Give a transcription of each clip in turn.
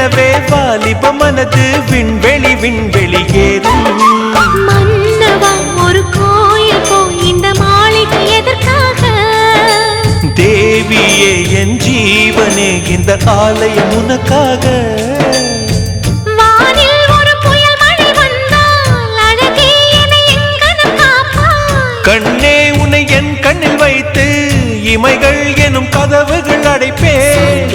விடுவெனவே வாலிப மனது விண்வெளி விண்வெளியேறும். மன்னவா ஒரு கோயில் போய் இந்த மாளிகை எதற்காக? தேவியே என் ஜீவனே இந்த ஆலயம் உனக்காக. வானில் ஒரு புயல் மழை வந்தால் அழகே என்னை எங்கனம் காப்பாய். கண்ணே உன்னை என் கண்ணில் வைத்து இமைகள் எனும் கதவுகள் அடைப்பேன்.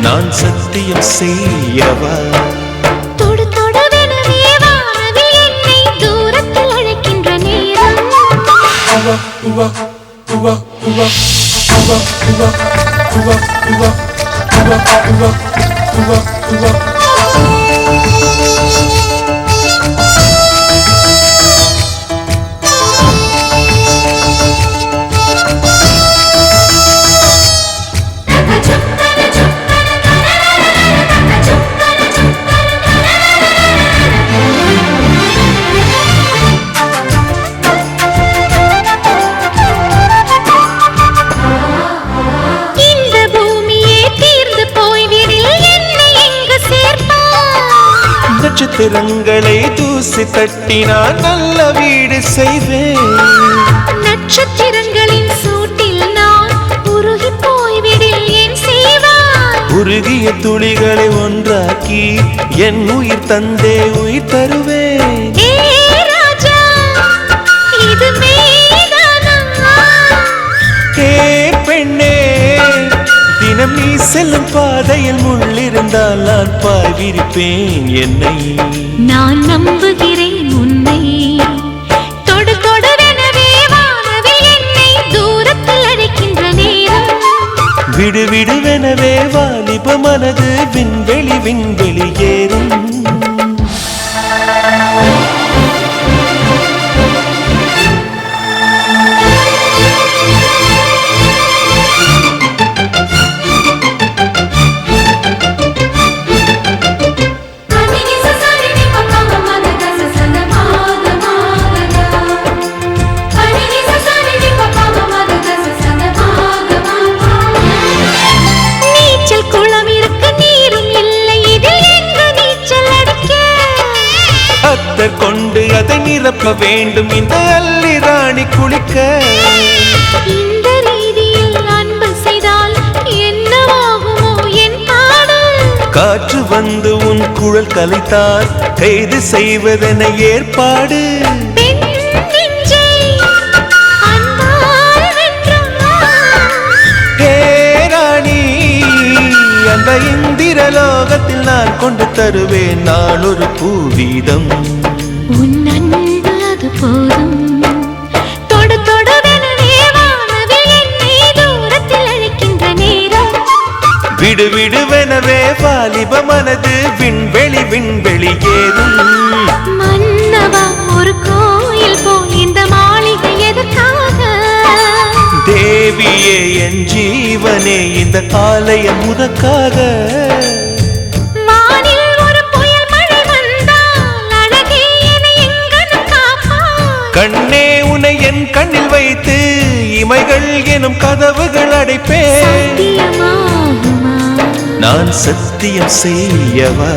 நான் சத்தியம் செய்யவா? தொடு தொடுவெனவே வானவில் என்னை தூரத்தில் அழைக்கின்ற நேரம். நட்சத்திரங்களை தூசி தட்டினால் நல்ல வீடு செய்வேன். நட்சத்திரங்களின் சூட்டில் நான் உருகி போய்விடில் என் செய்வாய். உருகிய துளிகளை ஒன்றாக்கி என் உயிர் தந்தே உயிர் தருவேன். ஏ ராஜா இது மேதானா? ஏ பெண்ணே தினம் நீ செல்லும் பாதையில் முள்ளிருந்தால் நான் பாய்விருப்பேன். என்னை நான் நம்புகிறேன் உன்னை. தொடு தொடுவெனவே வானவில் என்னை தூரத்தில் அழைக்கின்ற நேரம். விடு விடுவெனவே வாலிப மனது விண்வெளி விண்வெளியேறும். கொண்டு அதை நிரப்ப வேண்டும் இந்த அல்லி ராணி குளிக்க. இந்த ரீதியில் அன்பு செய்தால் என்னவாகுமோ என் பாடல்? காற்று வந்து உன் குழல் கலைத்தால் கைது செய்வதென ஏற்பாடு. அந்த இந்திரலோகத்தில் நான் கொண்டு தருவேன் நான் ஒரு பூவீதம். உன் அன்பு அது போதும். தொடு தொடுவெனவே வானவில் என்னை தூரத்தில் அழைக்கின்ற நேரம். விடு விடுவெனவே வாலிப மனது விண்வெளி விண்வெளியேறும். மன்னவா ஒரு கோயில் போய் இந்த மாளிகை எதற்காக? தேவியே என் ஜீவனே இந்த ஆலயம் உனக்காக. வானில் ஒரு புயல் மழை வந்தால் அழகே என்னை எங்கனம் காப்பாய். கண்ணே உன்னை என் கண்ணில் வைத்து இமைகள் எனும் கதவுகள் அடைப்பேன். நான் சத்தியம் செய்யவா?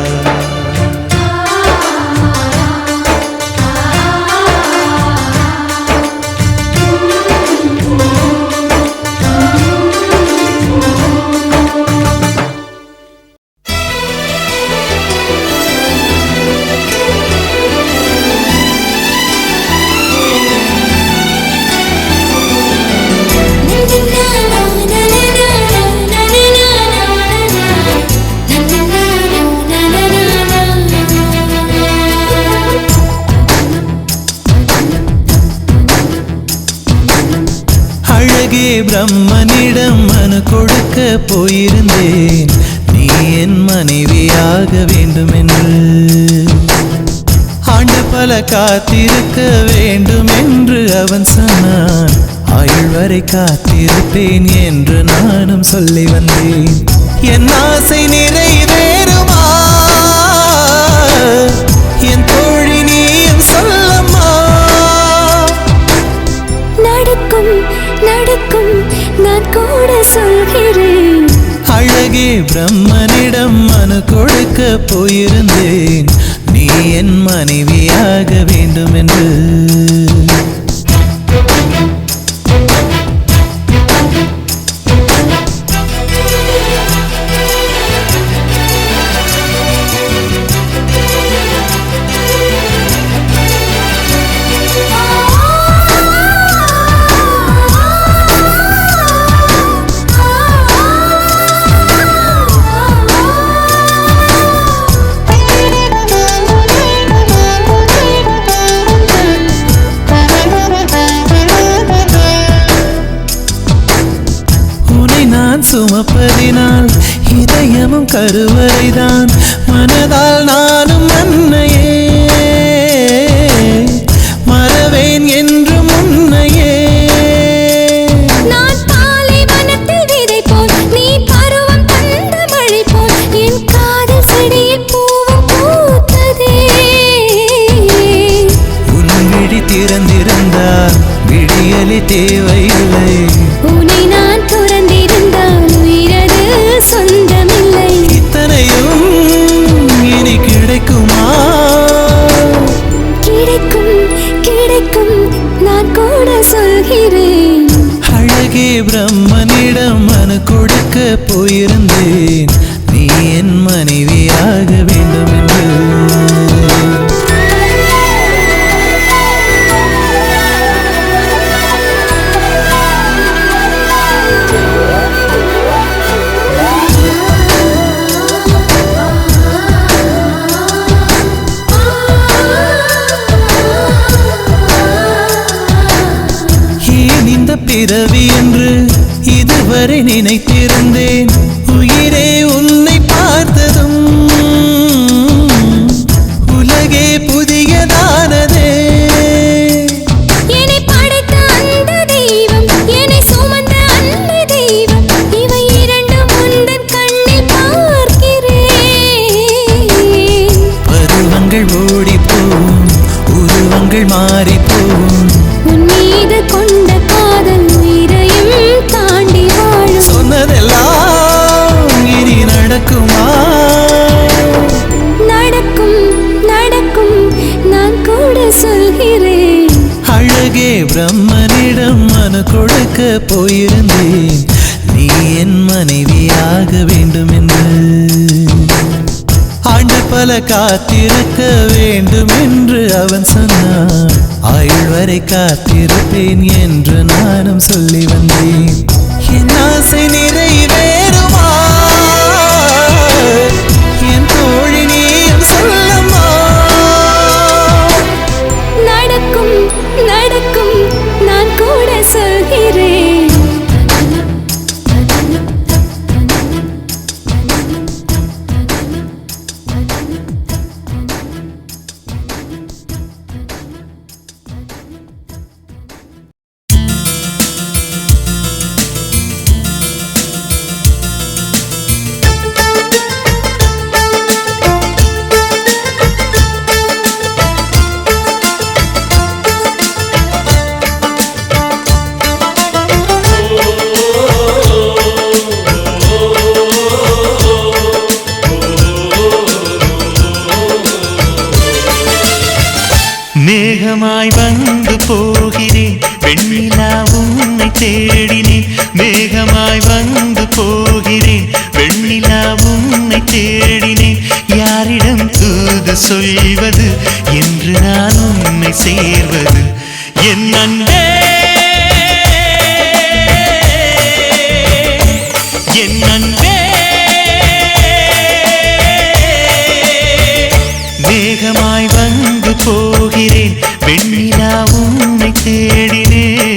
பிரம்மனிடம் மனு கொடுக்க போயிருந்தேன் நீ என் மனைவியாக வேண்டும் என்று. ஆண்டு பல காத்திருக்க வேண்டும் என்று அவன் சொன்னான். ஆயுள் வரை காத்திருப்பேன் என்று நானும் சொல்லி வந்தேன். என் ஆசை நிறைவேறுமா என் தோழி நீயும் சொல்லம்மா. நடக்கும் நடக்கும் நான் கூட சொல்கிறேன். அழகே பிரம்மனிடம் பிரம்மனிடம் மனு கொடுக்க போயிருந்தேன் நீ என் மனைவியாக வேண்டும் என்று சுமப்பதினால் இதயமும் கருவறைதான் மனதால் நானும் அன்னையே மறவேன் என்றும் உன்னையே நான் பாலைவனத்தில் விதை போல் நீ பருவம் தந்த மழை போல் என் காதல் செடியில் பூவும் பூத்ததே உன் விழி திறந்திருந்தால் விடியலி தேவையில்லை உன்னை நான் துறந்திருந்தால் உயிரது சொந்தமில்லை இத்தனையும் இனி கிடைக்குமா கிடைக்கும் கிடைக்கும் நான் கூட சொல்கிறேன் அழகே பிரம்மனிடம் மனு கொடுக்க போயிருந்தேன் நீ என் மனைவியாக வேண்டும் என்று பிறவி என்று இதுவரை நினைத்திருந்தேன் உயிரே உன்னை பார்த்ததும் உலகே புதியதானதே என்னை படைத்த அந்த தெய்வம் என்னை சுமந்த அந்த தெய்வம் இவை இரண்டும் உந்தன் கண்ணில் பார்க்கிறேன் பருவங்கள் ஓடிப்போம் உருவங்கள் மாறிப்போம் உன் மீது கொண்ட காதல் உயிரையும் தாண்டி வாழும் சொன்னதெல்லாம் இனி நடக்குமா நடக்கும் நடக்கும் நான் கூட சொல்கிறேன் அழகே பிரம்மனிடம் மனு கொடுக்க போயிருந்தேன் நீ என் மனைவியாக வேண்டும் என்று ஆண்டு பல காத்திருக்க வேண்டும் என்று அவன் சொன்னான் ஆயுள் வரை காத்திருப்பேன் என்று நானும் சொல்லி வந்தேன் என் ஆசை நிறைவேறுமா என் தோழி நீயும் சொல்லம்மா நடக்கும் நடக்கும் நான் கூட சொல்கிறேன் மேகமாய் வந்து போகிறேன் வெண்ணிலா உன்னை தேடினேன் மேகமாய் வந்து போகிறேன் வெண்ணிலா உன்னை தேடினேன் யாரிடம் தூது சொல்வது என்று நான் உன்னை சேர்வது என் அன்பே என் அன்பே மேகமாய் வந்து போகிறேன் வெண்ணிலா உன்னை தேடினேன்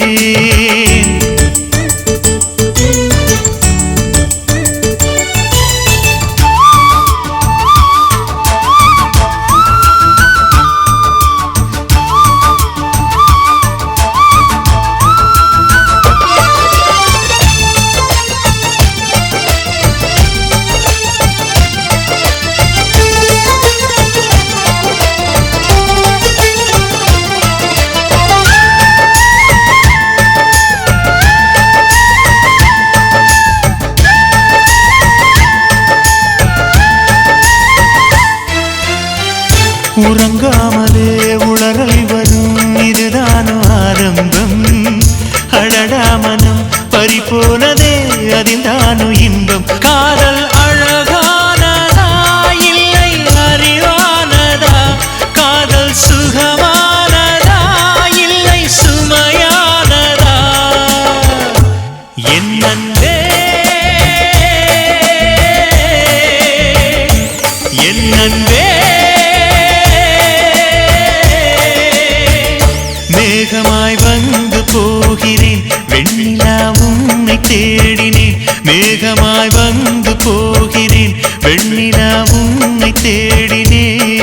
மேகமாய் வந்து போகிறேன் வெண்ணிலா உன்னை தேடினேன் மேகமாய் வந்து போகிறேன் வெண்ணிலா உன்னை தேடினேன்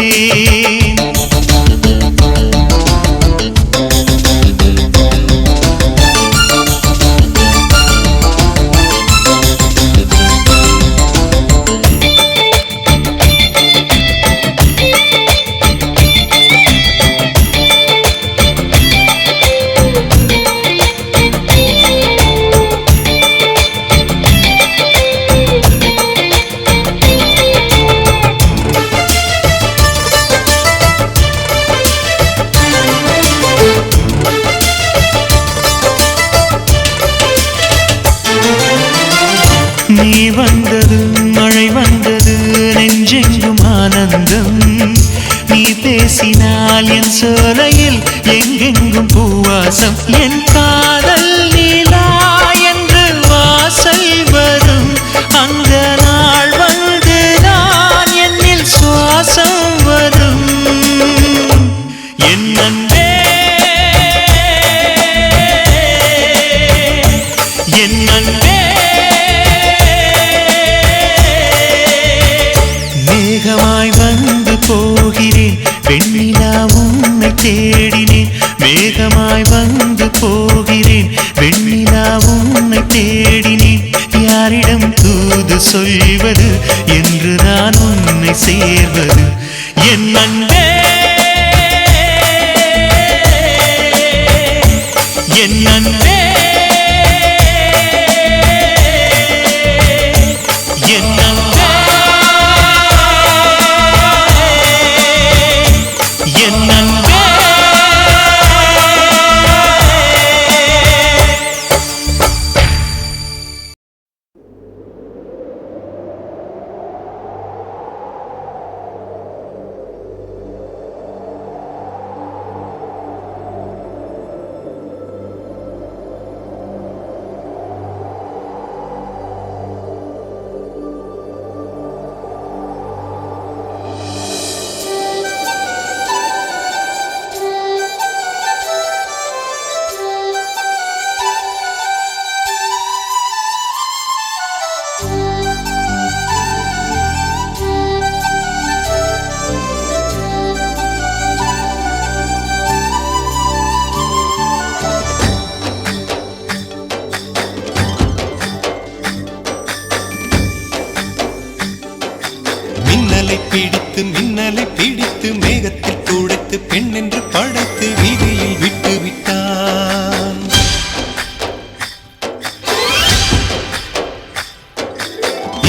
நீ வந்தது மழை வந்தது நெஞ்செங்கும் ஆனந்தம் நீ பேசினால் என் சோலையில் எங்கெங்கும் பூவாசம் என் காதல் நீலா என்று வாசல் வரும் அந்த நாள் வந்து நான் என்னில் சுவாசம் வரும் என் அன்பே என் அன்பே மேகமாய் வந்து போகிறேன் வெண்ணிலா உன்னை தேடினேன் மேகமாய் வந்து போகிறேன் வெண்ணிலா உன்னை தேடினேன் யாரிடம் தூது சொல்வது என்று நான் உன்னை சேர்வது என் அன்பே என் அன்பே என் அன்பே என் அன்பே மின்னலை பிடித்து மேகத்தில் துடைத்து பெண் என்று படைத்து வீதியில் விட்டு விட்டான்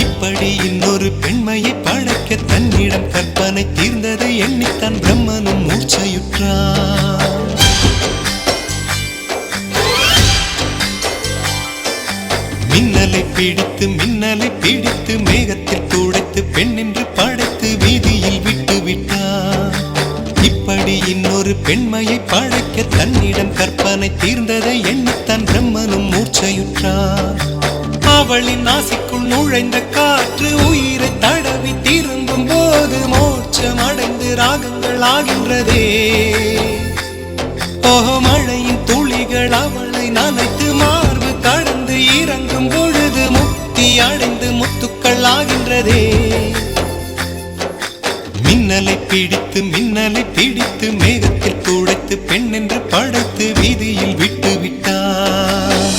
இப்படி இன்னொரு பெண்மையை படைக்க தன்னிடம் கற்பனை தீர்ந்ததை எண்ணித்தான் பிரம்மனும் மூர்ச்சையுற்றான் மின்னலை பிடித்து மேகத்தில் துடைத்து பெண் என்று படைத்து வீதியில் விட்டு விட்டார் இப்படி இன்னொரு பெண்மையை படைக்க தன்னிடம் கற்பனை தீர்ந்ததை எண்ணித்தான் பிரம்மனும் மூர்ச்சையுற்றார் அவளின் நாசிக்குள் நுழைந்த காற்று உயிரை தடவி திரும்பும் போது மோட்சம் அடைந்து ராகங்கள் ஆகின்றதே ஓஹோ மழையின் துளிகள் அவளை நனைத்து மார்பு கடந்து இறங்கும் பொழுது முக்தி அடைந்து முத்துக்கள் ஆகின்றதே மின்னலை பிடித்து மேகத்தில் துடைத்து பெண் என்று படைத்து வீதியில் விட்டு விட்டார்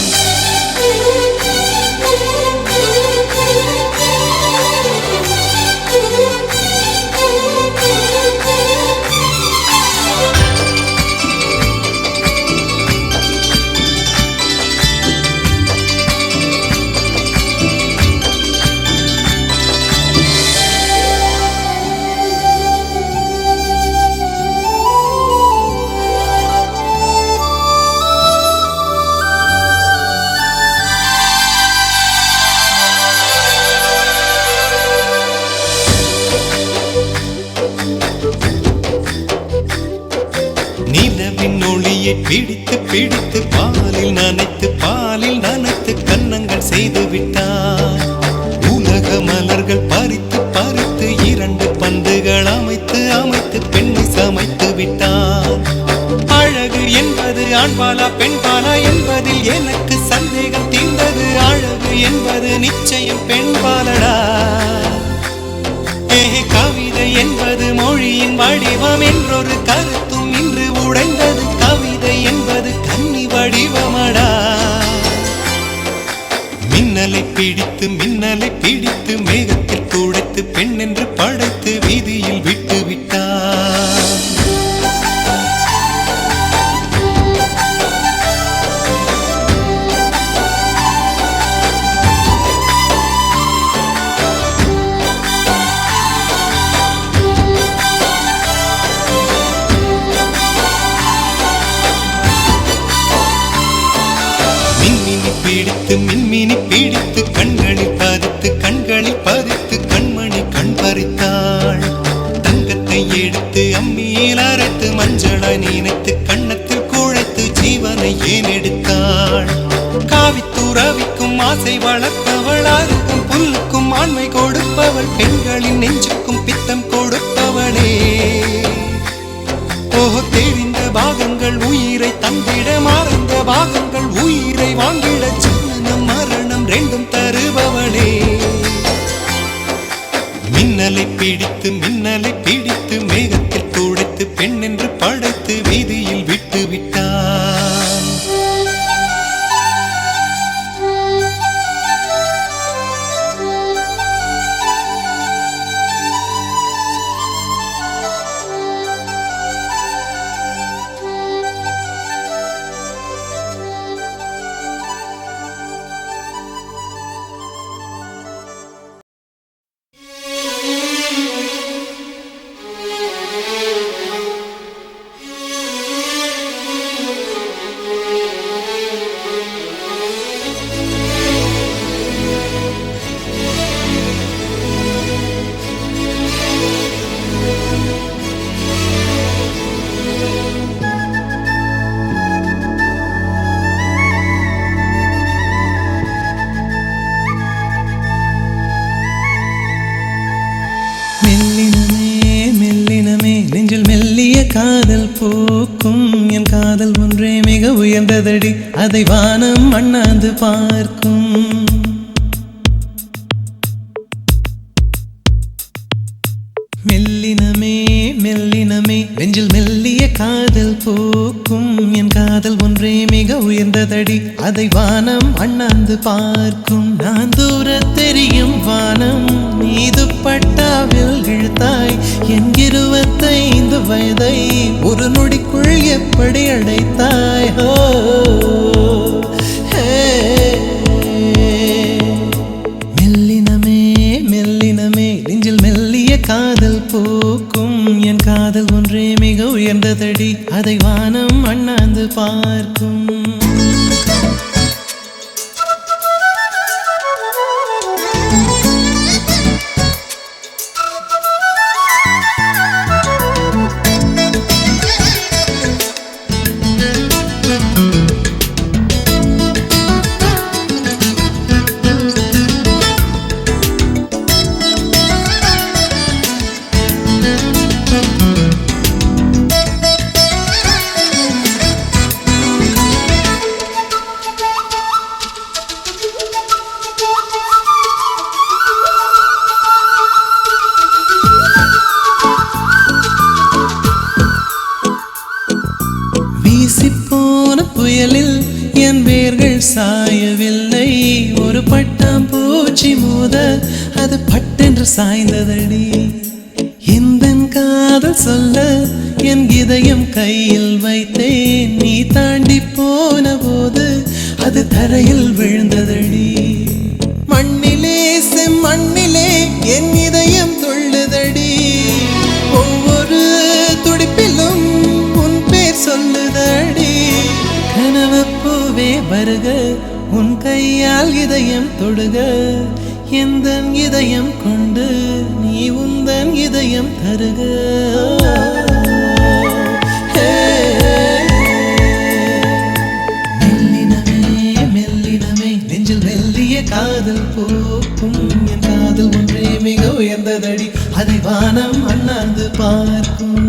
பிடித்து பாலில் நனைத்து கன்னங்கள் செய்து விட்டார் உலக மலர்கள் பறித்து இரண்டு பந்துகள் அமைத்து பெண்ணை சமைத்து விட்டார் அழகு என்பது ஆண்பாலா பெண்பாலா என்பதில் எனக்கு சந்தேகம் தீர்ந்தது. அழகு என்பது நிச்சயம் பெண்பாலடா. கவிதை என்பது மொழியின் வடிவம் என்றொரு கருத்தும் இன்று உடைந்தது. கவிதை என்பது கன்னி வடிவமடா. மின்னலை பிடித்து மேகத்தில் துடைத்து பெண் என்று படைத்து வீதியில் விட்டு விட்டார். மின்மினி பீடித்து கண்களில் பதித்து கண்மணி கண் பறித்தாள். தங்கத்தை எடுத்து அம்மியில் அரைத்து மஞ்சளாய் நினைத்து கண்ணத்தில் குழைத்து ஜீவனை ஏன் எடுத்தாள். காவித்துறவிக்கும் ஆசை வளர்ப்பவள், அருகும் புல்லுக்கும் ஆண்மை கொடுப்பவள், பெண்களின் நெஞ்சுக்கும் பித்தம் கொடுப்பவளே. தெரிந்த பாகங்கள் உயிரை தந்திட, மறந்த பாகங்கள் உயிரை வாங்கிட, ஜனனம் மரணம் ரெண்டும் தருபவளே. மின்னலை பிடித்து மேகத்தில் துடைத்து பெண் என்று படைத்து வீதியில் விட்டு விட்டான். காதல் போக்கும் என் காதல் ஒன்றே மிக உயர்ந்ததடி, அதை வானம் அண்ணாந்து பார்க்கும். மெல்லினமே மெல்லினமே நெஞ்சில் மெல்லிய காதல் போக்கும் என் காதல் ஒன்றே மிக உயர்ந்ததடி, அதை வானம் அண்ணாந்து பார்க்கும். நான் தூர தெரியும் வானம் மீது பட்டாவில் இழுத்தாய் என் 25 வயதை ஒரு நொடிக்குள் எப்படி அடைத்தாய். மெல்லினமே மெல்லினமே நெஞ்சில் மெல்லிய காதல் போக்கும் என் காதல் ஒன்றே மிக உயர்ந்ததடி, அதை வானம் அண்ணாந்து பார்க்கும். புயலில் என் வேர்கள் சாயவில்லை, ஒரு பட்டாம்பூச்சி மோத அது பட்டென்று சாய்ந்ததடி. எந்தன் காதல் சொல்ல என் இதயம் கையில் வைத்தேன், நீ தாண்டி போன போது அது தரையில் விழுந்ததடி. மண்ணிலே செம்மண்ணிலே என் இதயம் துள்ளுதடி, ஒவ்வொரு துடிப்பிலும் உன் பேர் சொல்லுதடி. கனவு பூவே வருக, உன் கையால் இதயம் தொடுக, எந்தன் இதயம் கொண்டு நீ உந்தன் இதயம் தருக. மெல்லினமே மெல்லினமே நெஞ்சில் மெல்லிய காதல் போக்கும் என் காதல் ஒன்றே மிக உயர்ந்ததடி, அதை வானம் அண்ணாந்து பார்க்கும்.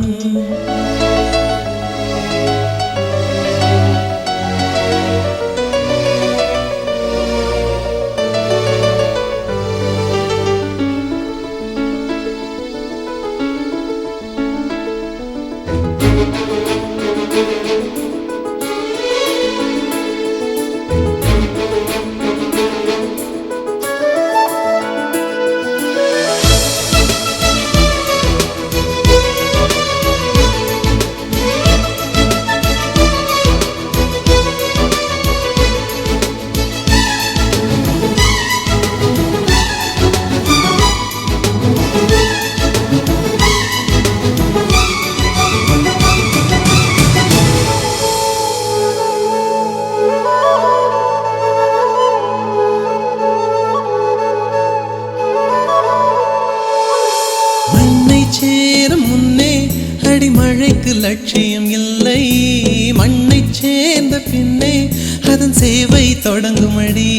லட்சியம் இல்லை மண்ணை சேர்ந்த பின்னே அதன் சேவை தொடங்குமடி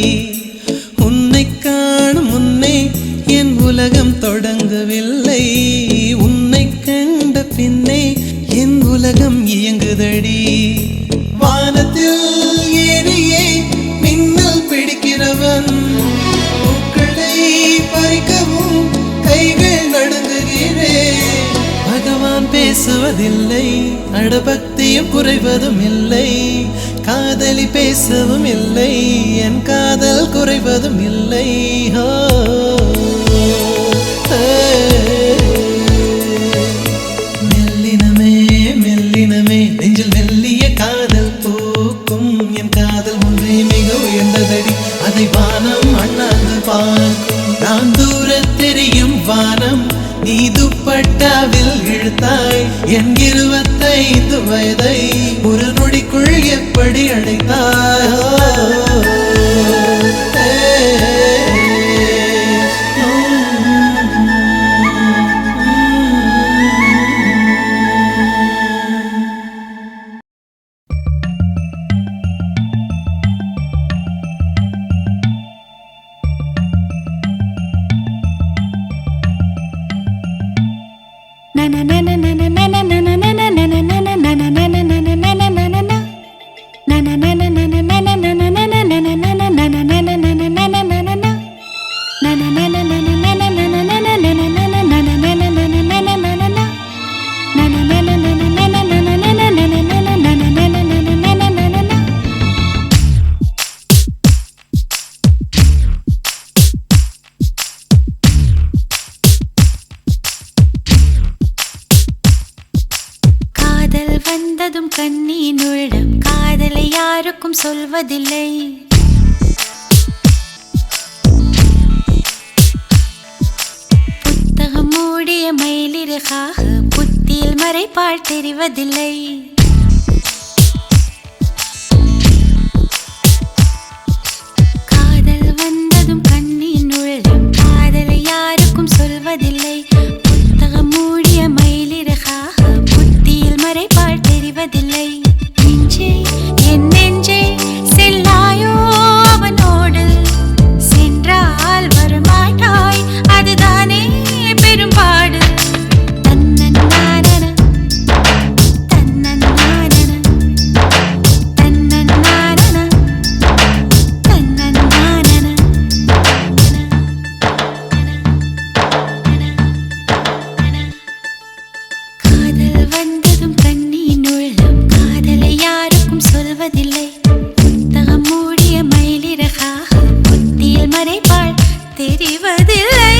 உன்னை காணும் முன்னே என் உலகம் தொடங்கவில்லை உன்னை கண்ட பின்னே என் உலகம் இயங்குதடி வானத்தில் ஏறியே மின்னல் பிடிக்கிறவன் பூக்களை பறிக்கவும் கைகள் நடுங்குகிறேன் பகவான் பேசுவதில்லை அடபக்தியும் குறைவதும் இல்லை காதலி பேசவும் இல்லை என் காதல் குறைவதும் இல்லை மெல்லினமே மெல்லினமே நெஞ்சில் மெல்லிய காதல் பூக்கும் என் காதல் ஒன்றே மிக உயர்ந்ததடி அதை வானம் அண்ணாந்து பார்க்கும் நான் தூர தெரியும் வானம் நீ துப்பட்டாவில் இழுத்தாய் என் 25 வயதை ஒரு நொடிக்குள் எப்படி அடைத்தாய் வந்ததும் கண்ணீன் உள்ளம் காதலை யாருக்கும் சொல்வதில்லை புத்தகம் மூடிய மயிலிறகாக புத்தியில் மறைப்பால் தெரிவதில்லை காதல் வந்ததும் கண்ணீன் உள்ளம் காதலை யாருக்கும் சொல்வதில்லை புத்தகம் மூடிய மயிலிறகாக மறைப்பால் தெரிவதில்லை நெஞ்சே என் நெஞ்சே செல்லாயோ அவனோடு சென்றால் வரமாட்டாய் அதுதானே பெரும்பாடு தன்னன்னானன தன்னன்னானன தன்னன்னானன தன்னன்னானன காதல் வந்ததும் கண்ணீன் உள்ளம் காதலை யாருக்கும் சொல்வதில்லை புத்தகம் மூடிய மயிலிறகாக புத்தியில் மறைப்பால் தெரிவதில்லை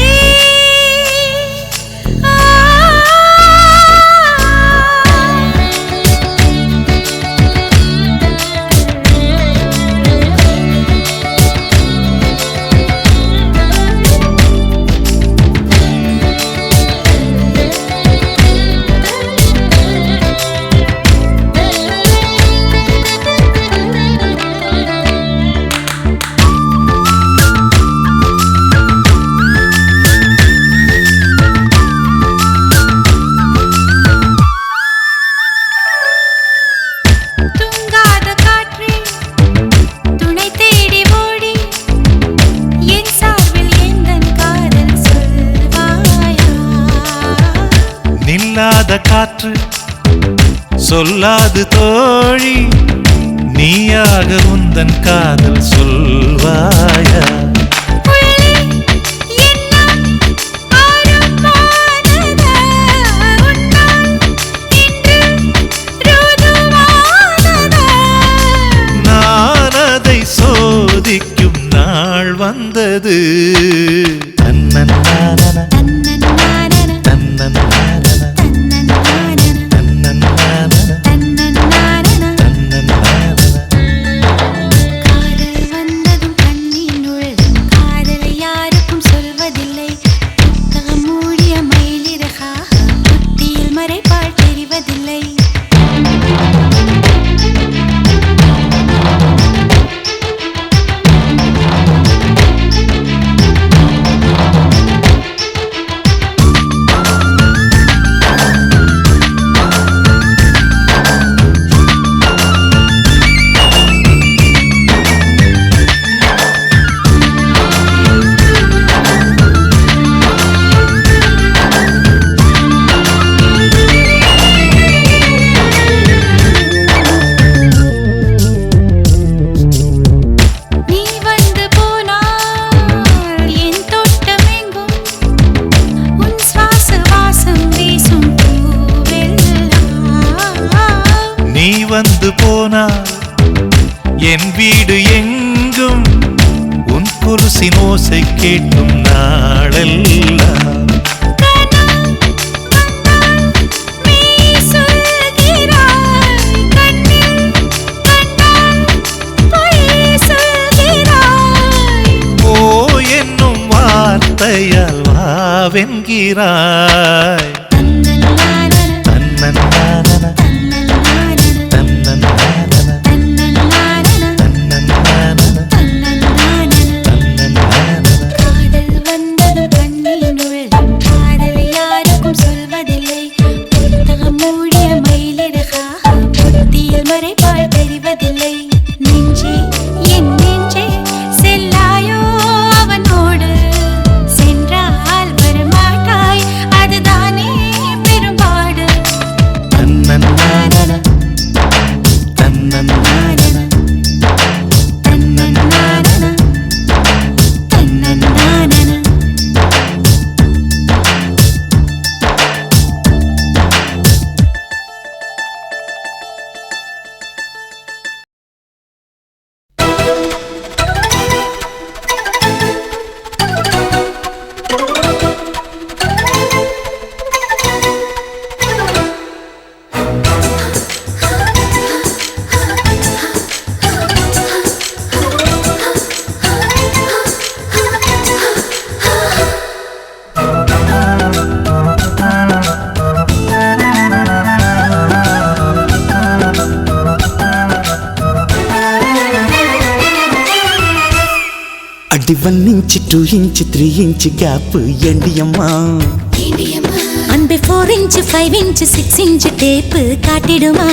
காற்று சொல்லாது தோழி நீயாக உந்தன் காதல் சொல்வாயா நான் அதை சோதிக்கும் நாள் வந்தது தன்னன்னானன தன்னன்னானன வந்து போனாள் என் வீடு எங்கும் உன் கொலுசின் ஓசை கேட்கும் நாளெல்லாம் ஓ என்னும் வார்த்தையால் வாவென்கிறாய் தன்னன்னானன தன்னன்னானன தன்னன்னானன தன்னன்னானன காதல் வந்தது கண்ணில் நுழையும் காதல் யாருக்கும் சொல்வதில்லை புத்தகம் மூடிய மயிலிறகாக புத்தியில் மறைப்பால் தெரிவதில்லை நெஞ்சே என் நெஞ்சே செல்லாயோ அவனோடு சென்றால் வரமாட்டாய் அதுதானே பெரும்பாடு தன்னன்னானன தன்னன்னானன தன்னன்னானன தன்னன்னானன అడి 1 ఇంచ్ 2 ఇంచ్ 3 ఇంచ్ గ్యాప్ ఏంటి అమ్మా அன்பே 4 இன்ச் 5 இன்ச் 6 இன்ச் டேப்பு காட்டிடுமா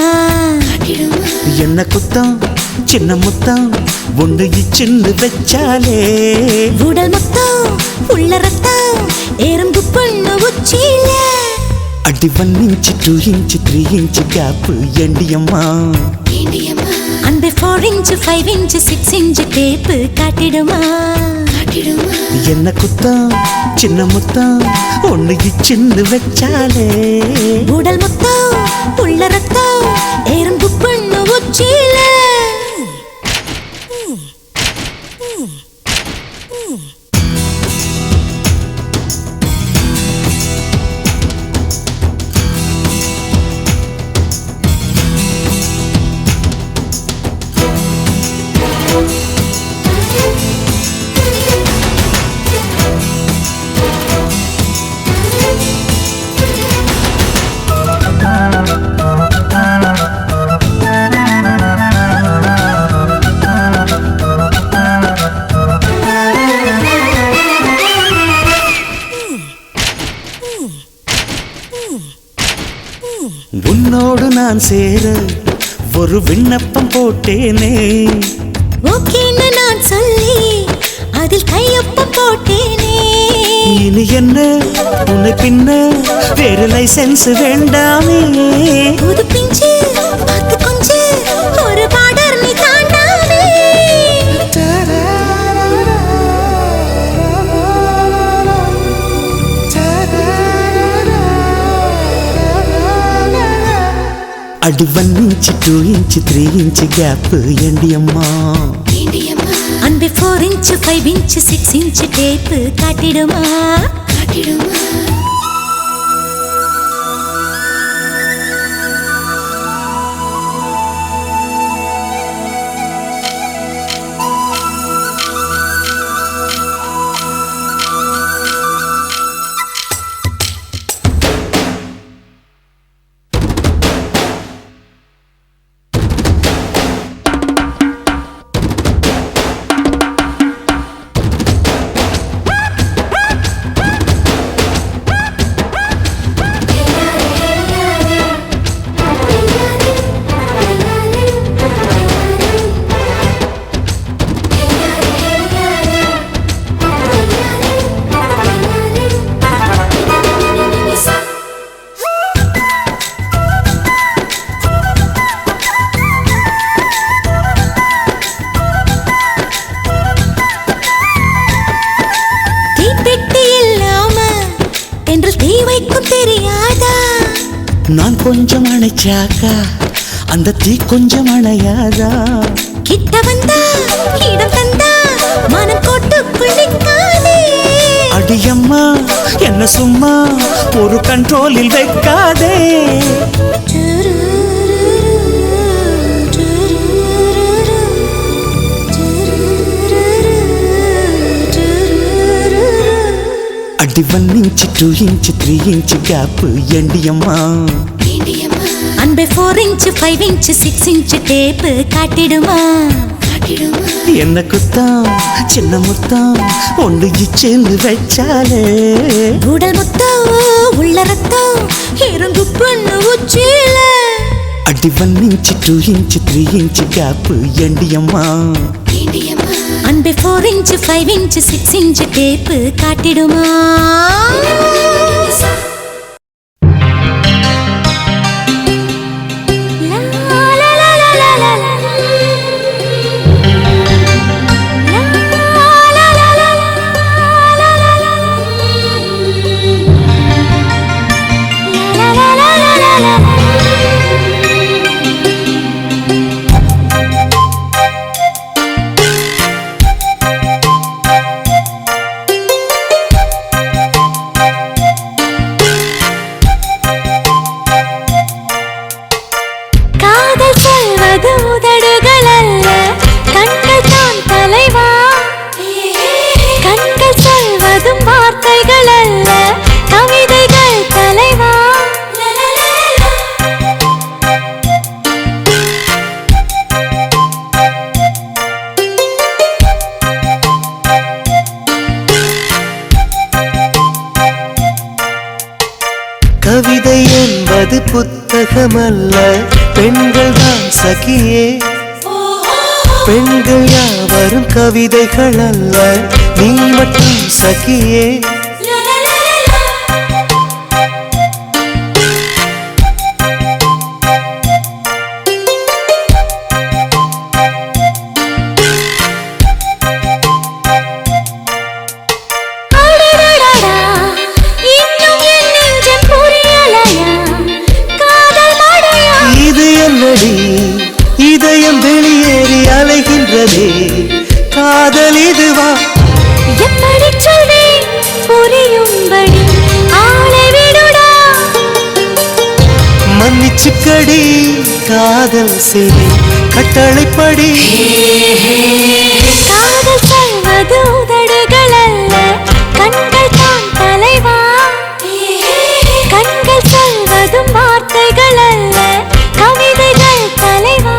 என்ன குத்தம் சின்ன முத்தம் ஒன்று இச்சின்னு வச்சாலே உடல் மொத்தம் உள்ள ரத்தம் எறும்பு பொண்ணு உச்சியில అడి 1 ఇంచ్ 2 ఇంచ్ 3 ఇంచ్ గ్యాప్ ఏంటి అమ్మా அன்பே 4 இன்ச் 5 இன்ச் 6 இன்ச் டேப்பு காட்டிடுமா என்ன குத்தம் சின்ன முத்தம் ஒன்று இச்சின்னு வச்சாலே உடல் மொத்தம் உள்ள ரத்தம் எறும்பு பொண்ணு உச்சியில உன்னோடு நான் சேர ஒரு விண்ணப்பம் போட்டேனே ஓகேன்னு நான் சொல்லி அதில் கையொப்பம் போட்டேனே இனி என்ன உன்னை பின்ன வேறு லைசென்ஸ் வேண்டாமே புது பிஞ்சு பத்து கொஞ்சு ஒரு பார்டர் நீ தாண்டாமே అడి 1 ఇంచ్ 2 ఇంచ్ 3 ఇంచ్ గ్యాప్ ఏంటి అమ్మా அன்பே 4 இன்ச் 5 இன்ச் 6 இன்ச் டேப்பு காட்டிடுமா நான் கொஞ்சம் அணைச்சாக்கா அந்த தீ கொஞ்சம் அணையாதா? கிட்ட வந்தா இடம் தந்தா மனம் கோட்டுக்குள் நிற்காதே. அடியம்மா என்ன சும்மா ஒரு கண்ட்ரோலில் வைக்காதே. அடி 1 inch 2 inch 3 inch கேப் ஏண்டியம்மா. அன்பே 4 inch 5 inch 6 inch டேப்பு காட்டிடுமா? என்ன குத்தம் சின்ன முத்தம் ஒன்று இச்சேந்து வச்சாலே. உடல் முத்தம் உள்ள ரத்தம் இறங்கு பண்ணு உச்சில. அடி 1 inch 2 inch 3 inch கேப் ஏண்டியம்மா. அன்பே 4 inch 5 inch 6 inch டேப்பு காட்டிடுமா? கவிதை என்பது புத்தகமல்ல, பெண்கள் தான் சகியே. பெண்கள் யாவரும் கவிதைகள் அல்ல, நீ மட்டும் சகியே. இதயம் வெளியேறி அலைகின்றதே, காதல் இதுவா? எப்படி சொல்வேன் புரியும்படி ஆளை விடுடா. மன்னிச்சுக்கடி காதல் செய்தி கட்டளைப்படி. காதல் சொல்வது உதடுகள் அல்ல, கண்கள் தான் தலைவா. கண்கள் சொல்வதும் வார்த்தைகள் அல்ல, கவிதைகள் தலைவா.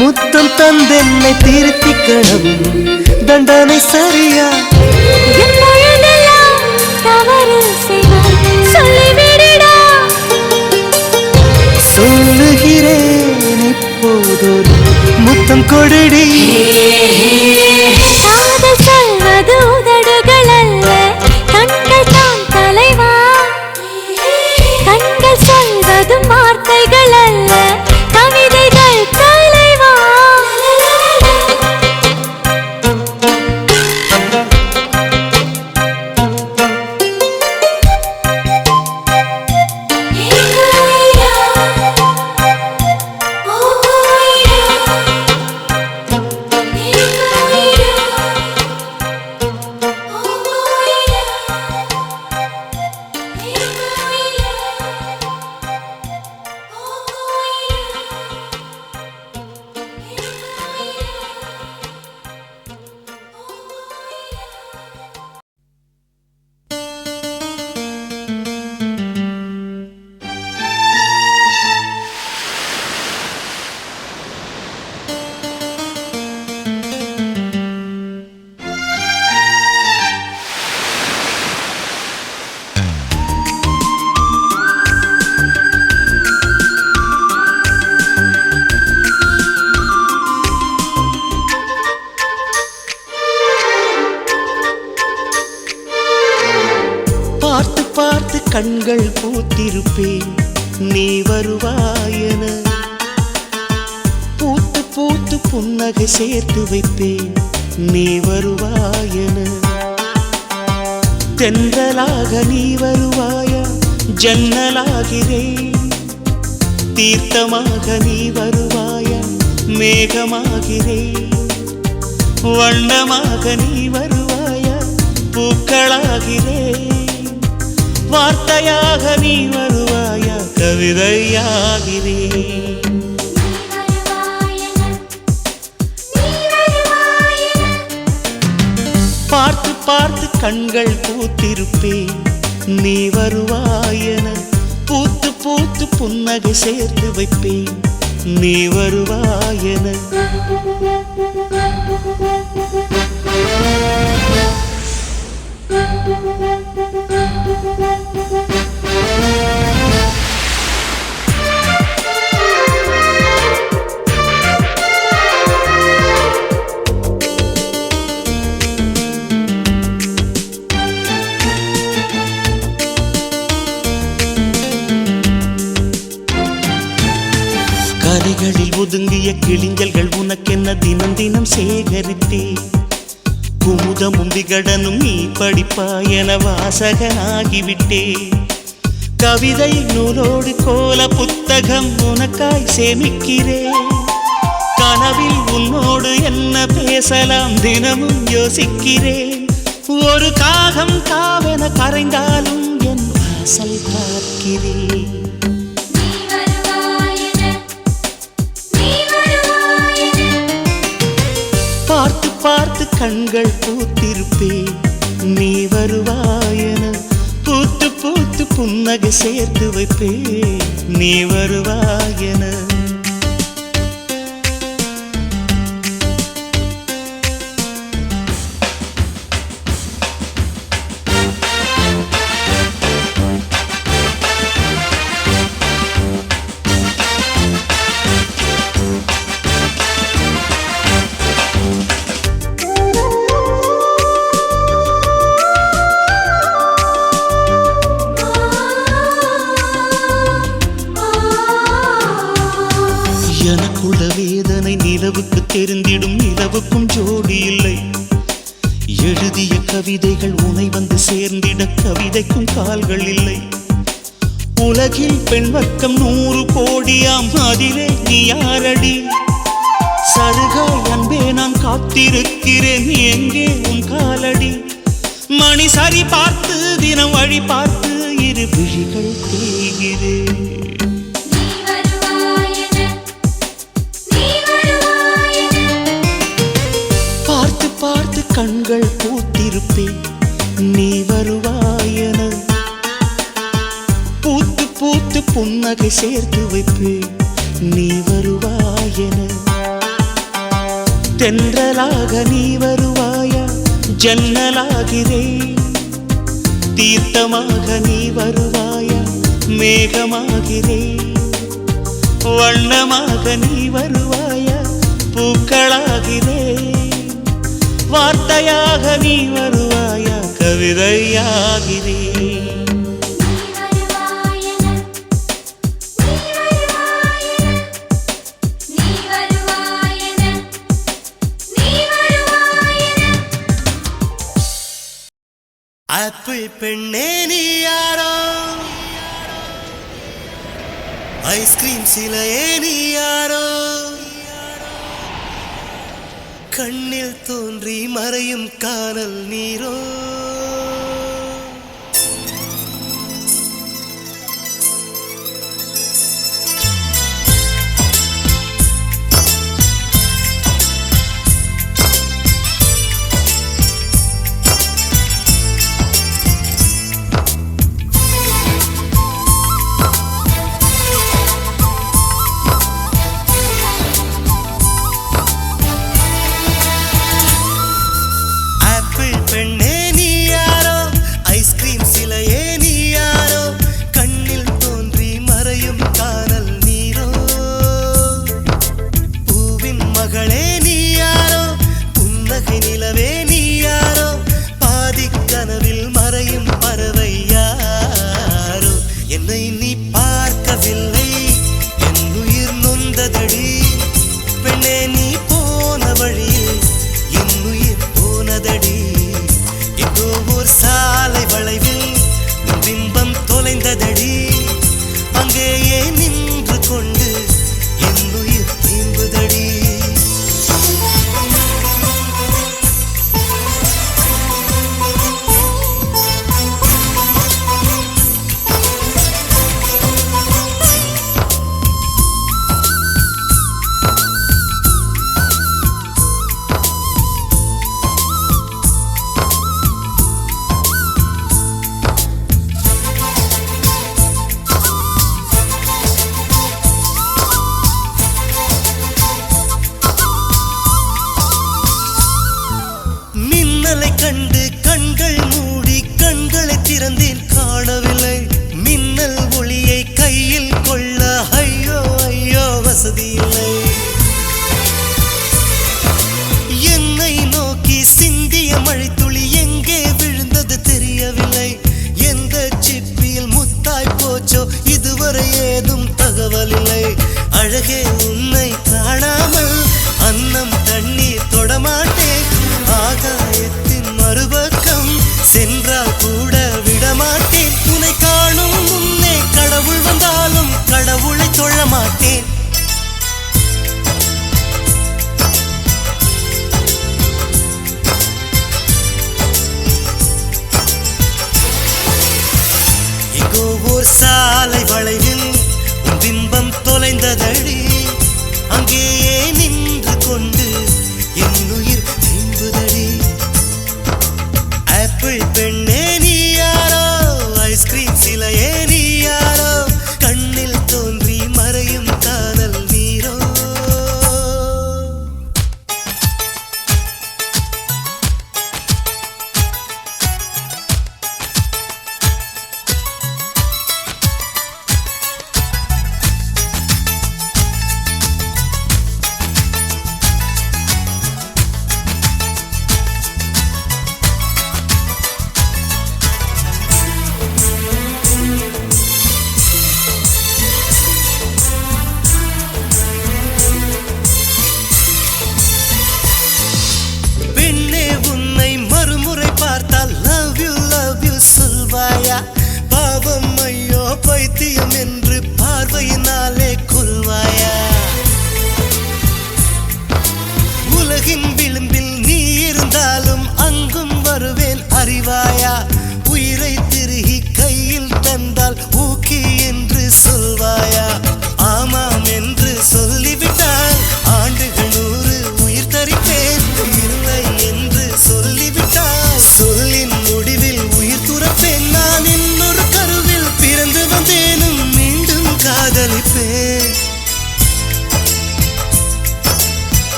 முத்தம் தந்தென்னை திருத்திக்கணும், தண்டனை சரியா? சொல்லுகிறேன் இப்போதொரு முத்தம் கொடுடி. காதல் சொல்வது உதடுகள் அல்ல, கண்கள் தான் தலைவா. கண்கள் சொல்வதும் வார்த்தைகள் அல்ல, கவிதைகள் தலைவா. பூத்திருப்பேன் நீ வருவாயென பூத்து பூத்து புன்னகை சேர்த்து வைப்பேன் நீ வருவாயென தென்றலாக நீ வருவாயா ஜன்னலாகிறேன் தீர்த்தமாக நீ வருவாயா மேகமாகிறேன் வண்ணமாக நீ வருவாயா பூக்களாகிறேன் வார்த்தையாக நீ வருவாயா கவிதையாகிறேன் பார்த்து பார்த்து கண்கள் பூத்திருப்பேன் நீ வருவாயென பூத்து பூத்து புன்னகை சேர்த்து வைப்பேன் நீ வருவாயென கரைகளில் ஒதுங்கிய கிளிஞ்சல்கள் உனக்கென்ன தினம் தினம் சேகரித்தே குமுதமும் விகடனும் நீ படிப்பாய் என வாசகனாகிவிட்டே கவிதை நூலோடு கோல புத்தகம் உனக்காய் சேமிக்கிறேன் கனவில் உன்னோடு என்ன பேசலாம் தினமும் யோசிக்கிறேன் ஒரு காகம் காவென கரைந்தாலும் என் வாசல் பார்க்கிறேன் பார்த்து பார்த்து கண்கள் பூத்திருப்பேன் நீ வருவாயென பூத்து பூத்து புன்னகை சேர்த்து வைப்பேன் நீ வருவாயென எனக்குள்ள வேதனை நிலவுக்கு தெரிந்திடும் நிலவுக்கும் ஜோடி இல்லை எழுதிய கவிதைகள் உனை வந்து சேர்ந்திட கவிதைக்கும் கால்கள் இல்லை உலகில் பெண் வர்க்கம் 100 கோடியாம் அதிலே நீ யாரடி சருகாய் அன்பே நான் காத்திருக்கிறேன் எங்கே உன் காலடி மணி சரி பார்த்து தினம் வழி பார்த்து இரு விழிகள் தேய்கிறேன் பார்த்து கண்கள் பூத்திருப்பேன் நீ வருவாயென பூத்து பூத்து புன்னகை சேர்த்து வைப்பேன் நீ வருவாயென தென்றலாக நீ வருவாயா ஜன்னலாகிறேன் தீர்த்தமாக நீ வருவாயா மேகமாகிறேன் வண்ணமாக நீ வருவாயா பூக்களாகிறேன் வார்த்தையாக நீ வருவாயா கவிதையாகிறேன் ஆப்பிள் பெண்ணே நீ யாரோ ஐஸ்கிரீம் சிலையே நீ யாரோ கண்ணில் தோன்றி மறையும் காணல் நீரோ பெண்ணே நீ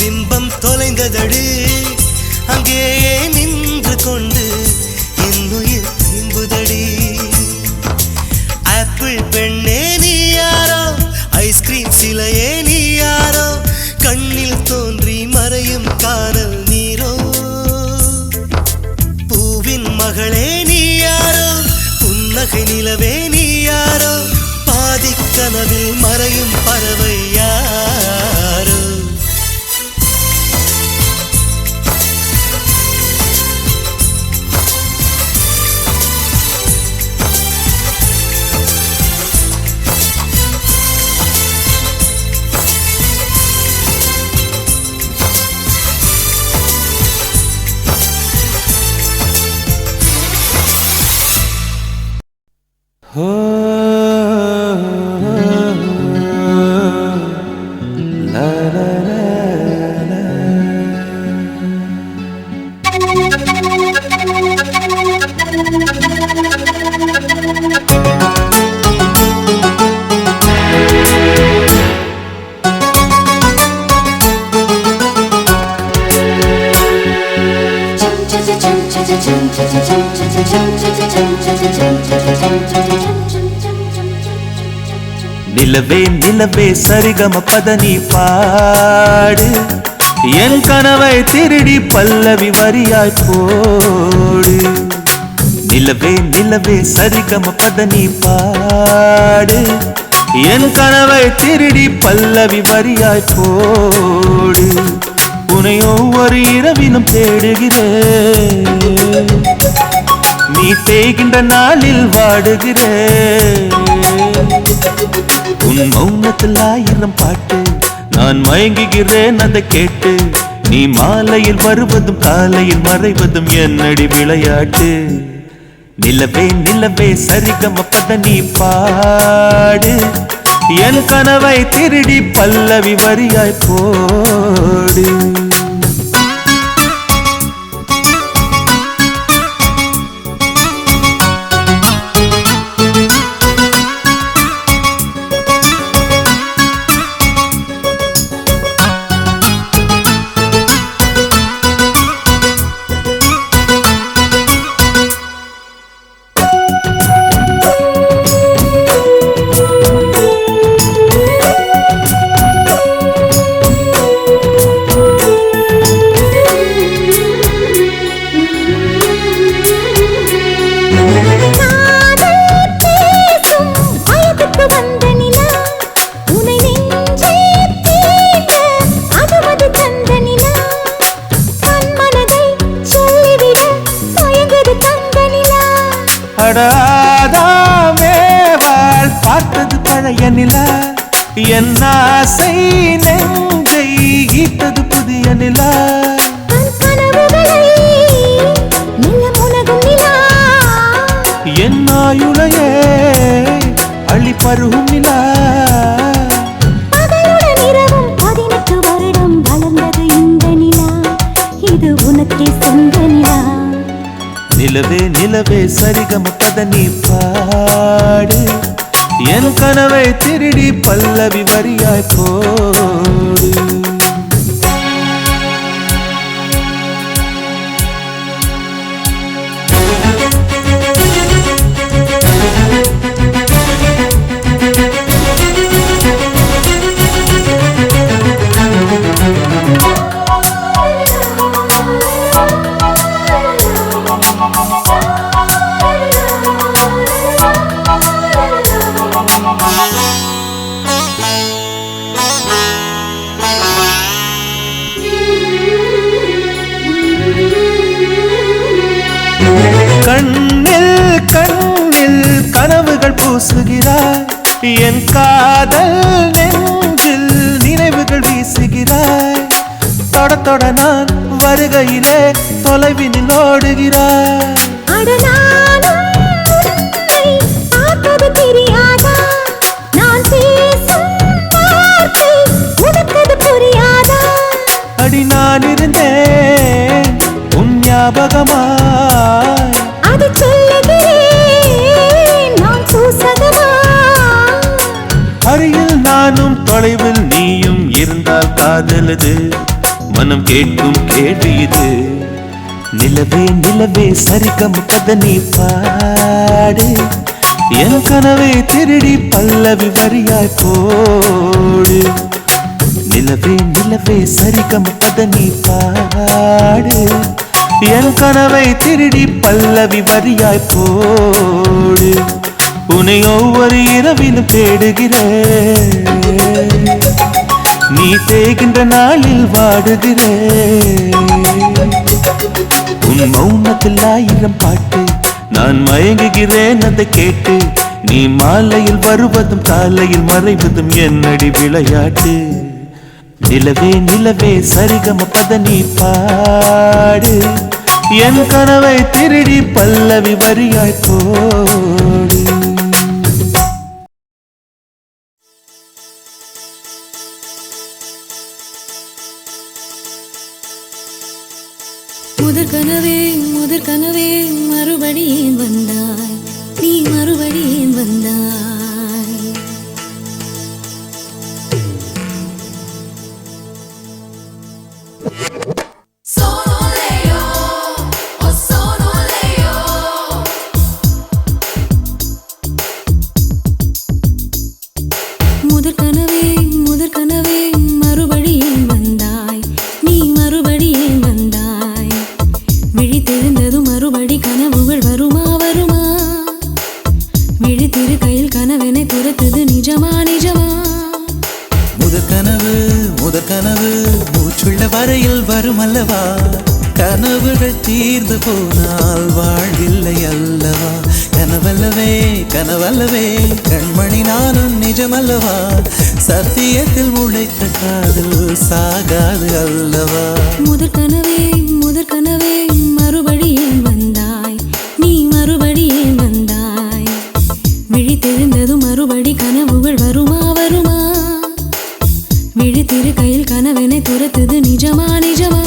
பிம்பம் தொலைந்ததடி அங்கேயே நின்று கொண்டு என்னுயிர் திரும்புதடி ஆப்பிள் பெண்ணே நீ யாரோ ஐஸ்கிரீம் சிலையே நீ யாரோ கண்ணில் தோன்றி மறையும் காதல் நீரோ பூவின் மகளே நீ யாரோ புன்னகை நிலவே நீ யாரோ பாதிக் கனவில் மறையும் பறவை யாரோ நிலவே நிலவே சரிகம பதனி பாடு என் கனவை திருடி பல்லவி வரியாய் போடு நிலவே நிலவே சரிகம பதனி பாடு என் கனவை திருடி பல்லவி வரியாய் போடு உன்னை ஒவ்வொரு இரவிலும் தேடுகிறேன் நீ தேய்கின்ற நாளில் வாடுகிறேன் உன் மௌனத்தில் 1000 பாட்டு நான் மயங்குகிறேன் அதை கேட்டு நீ மாலையில் வருவதும் காலையில் மறைவதும் என்னடி விளையாட்டு நிலவே நிலவே சரிகம பதனி பாடு என் கனவை திருடி பல்லவி வரியாய் போடு பார்த்தது பழைய நிலா என் ஆசை நெஞ்சை ஈட்டது புதிய நிலா என் ஆயுளையே அள்ளி பருகும் நிலா நிலவே நிலவே சரிகம பதனி பாடு என் கனவை திருடி பல்லவி வரியாய் போடு கண்ணில் கண்ணில் கனவுகள் பூசுகிறாய் என் காதல் நெஞ்சில் நினைவுகள் வீசுகிறாய் தொட தொட நான் வருகையிலே தொலைவினில் ஓடுகிறாய் அடி நான் இருந்தேன் உன் ஞாபகமாய் அது சொல்லுகிறேன் நான் சூசகமா அருகில் நானும் தொலைவில் நீயும் இருந்தால் காதலது மனம் கேட்கும் கேள்வி இது. நிலவே நிலவே சரிகம பதனி பாடு, என் கனவை திருடி பல்லவி வரியாய் போடு. நிலவே நிலவே சரிகம பதனி பாடு, என் கனவை திருடி பல்லவி வரியாய் போடு. உன்னை ஒவ்வொரு இரவிலும் தேடுகிறேன், நீ தேகின்ற நாளில் வாடுகிறேன். உன் மௌனத்தில் 1000 பாட்டு, நான் மயங்குகிறேன் அதை கேட்டு. நீ மாலையில் வருவதும் காலையில் மறைவதும் என்னடி விளையாட்டு. நிலவே நிலவே சரிகம பதனி பாடு, என் கனவை திருடி பல்லவி வரியாய் போடு. முதற் கனவே மறுபடி ஏன் வந்தாய், நீ மறுபடி ஏன் வந்தாய். முதற் கனவே மறுபடி ஏன் வந்தாய், நீ மறுபடி ஏன் வந்தாய். விழித்தெழுந்ததும் மறுபடி கனவுகள் வருமா வருமா. விழித்திரு கையில் கனவெனை துரத்துது நிஜமா நிஜமா. முதற் கனவு மூச்சுள்ள வரையில் வரும் அல்லவா. கனவுகள் தீர்ந்து போனால் வாழ்வில்லை அல்லவா. கனவல்லவே கனவல்லவே கண்மணி நானும் நிஜமல்லவா. சத்தியத்தில் உழைத்த காதல் சாகாது அல்லவா. முதற் கனவே மறுபடி ஏன் வந்தாய், நீ மறுபடி ஏன் வந்தாய். விழித்தெழுந்ததும் மறுபடி கனவுகள் வருமா வருமா. விழித்திரு கையில் கனவெனை துரத்துது நிஜமா நிஜமா.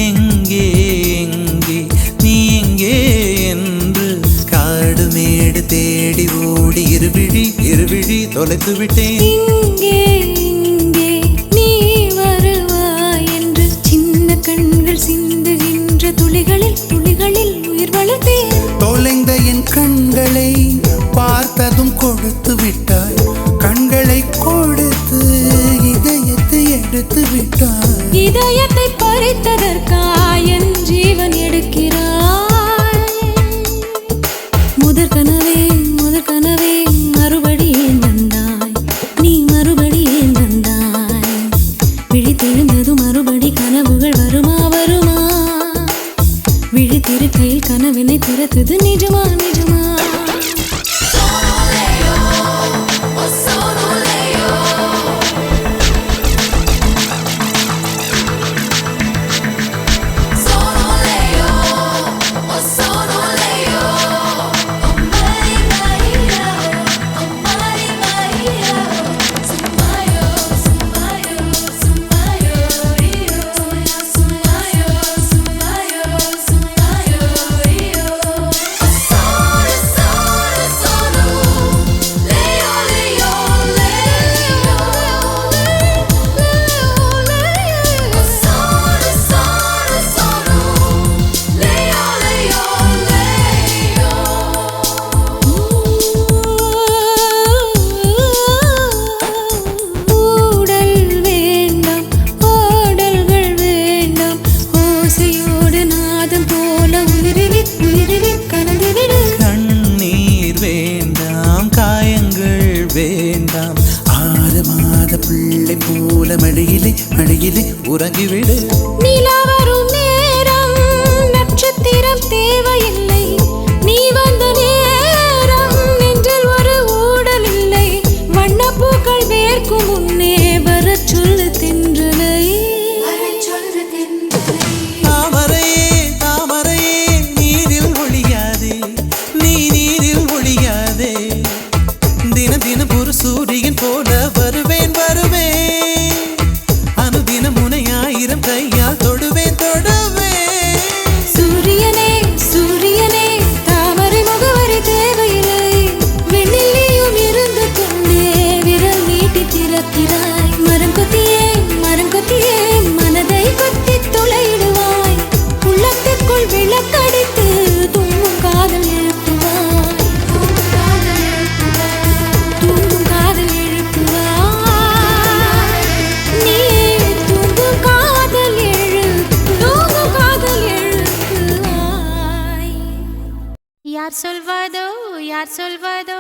எங்கே எங்கே நீ எங்கே என்று காடு மேடு தேடி ஓடி இருவிழி தொலைத்து விட்டேன். இங்கே நீ வருவாய் என்று சின்ன கண்கள் சிந்துகின்ற துளிகளில் உயிர் வளர்த்தேன். தொலைந்த என் கண்களை பார்த்ததும் கொடுத்து விட்டாய். கண்களை கொடுத்து இதயத்தை எடுத்து விட்டாய். இதயத்தை பறித்ததற்காய் என் ஜீவன் எடுக்கிறாய். முதற் கனவே மறுபடி ஏன் வந்தாய், நீ மறுபடி ஏன் வந்தாய். விழித்தெழுந்ததும் மறுபடி கனவுகள் வருமா வருமா. விழித்திரு கையில் கனவினை துரத்துது நிஜமா நிஜமா. போல மடியிலே உறங்கிவிடு. நிலா வரும் நேரம் நட்சத்திரம் தேவையில்லை. யார் சொல்வதோ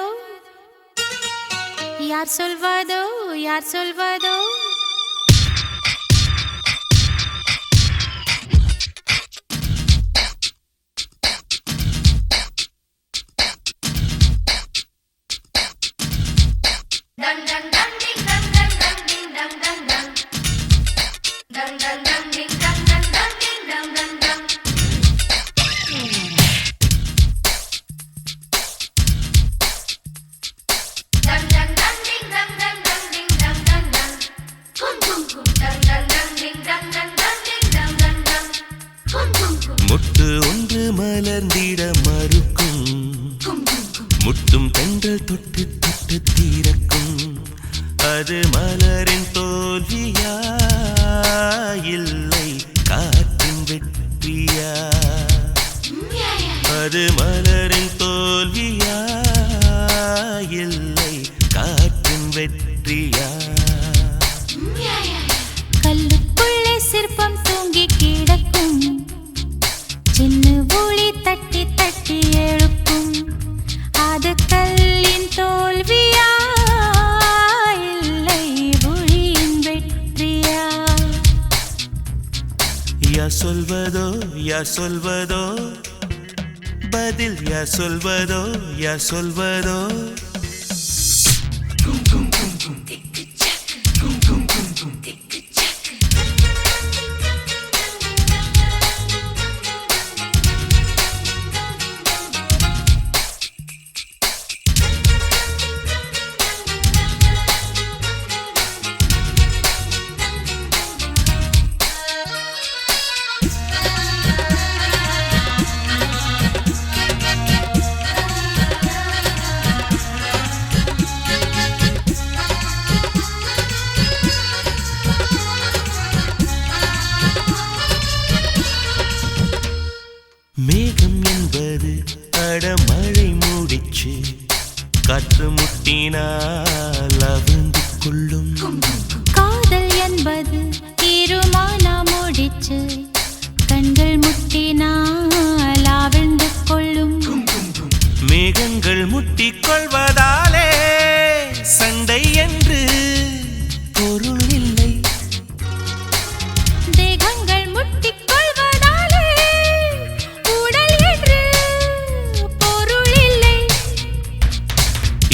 யார் சொல்வதோ யார் சொல்வதோ முட்டு ஒன்று மலர்ந்திட மறுக்கும் முட்டும் தென்றல் தொட்டு தொட்டு தீரக்கும் அது மலரின் தோல்வியா இல்லை காற்றின் வெற்றியா அது மலரின் தோல்வியா இல்லை காற்றின் வெற்றியா கல்லுக்குள்ளே சிற்பம் தூங்கி கிடக்கும் சின்ன ஒளி தட்டி தட்டி எழுப்பும் அது கல்லின் தோல்வியா இல்லை ஒளியின் வெற்றியா யார் சொல்வதோ யார் சொல்வதோ பதில் யார் சொல்வதோ யார் சொல்வதோ மேகம் என்பது அடமழை மூடிச்சு காற்று முட்டினால் அவிழ்ந்து கொள்ளும் காதல் என்பது தீருமானா முடிச்சு கண்கள் முட்டினால் ஆவிழ்ந்து கொள்ளும் மேகங்கள் முட்டிக் கொள்வதாலே சண்டை என்று பொருள் இல்லை தேகங்கள் முட்டிக் கொள்வதாலே உடல் என்று பொருள் இல்லை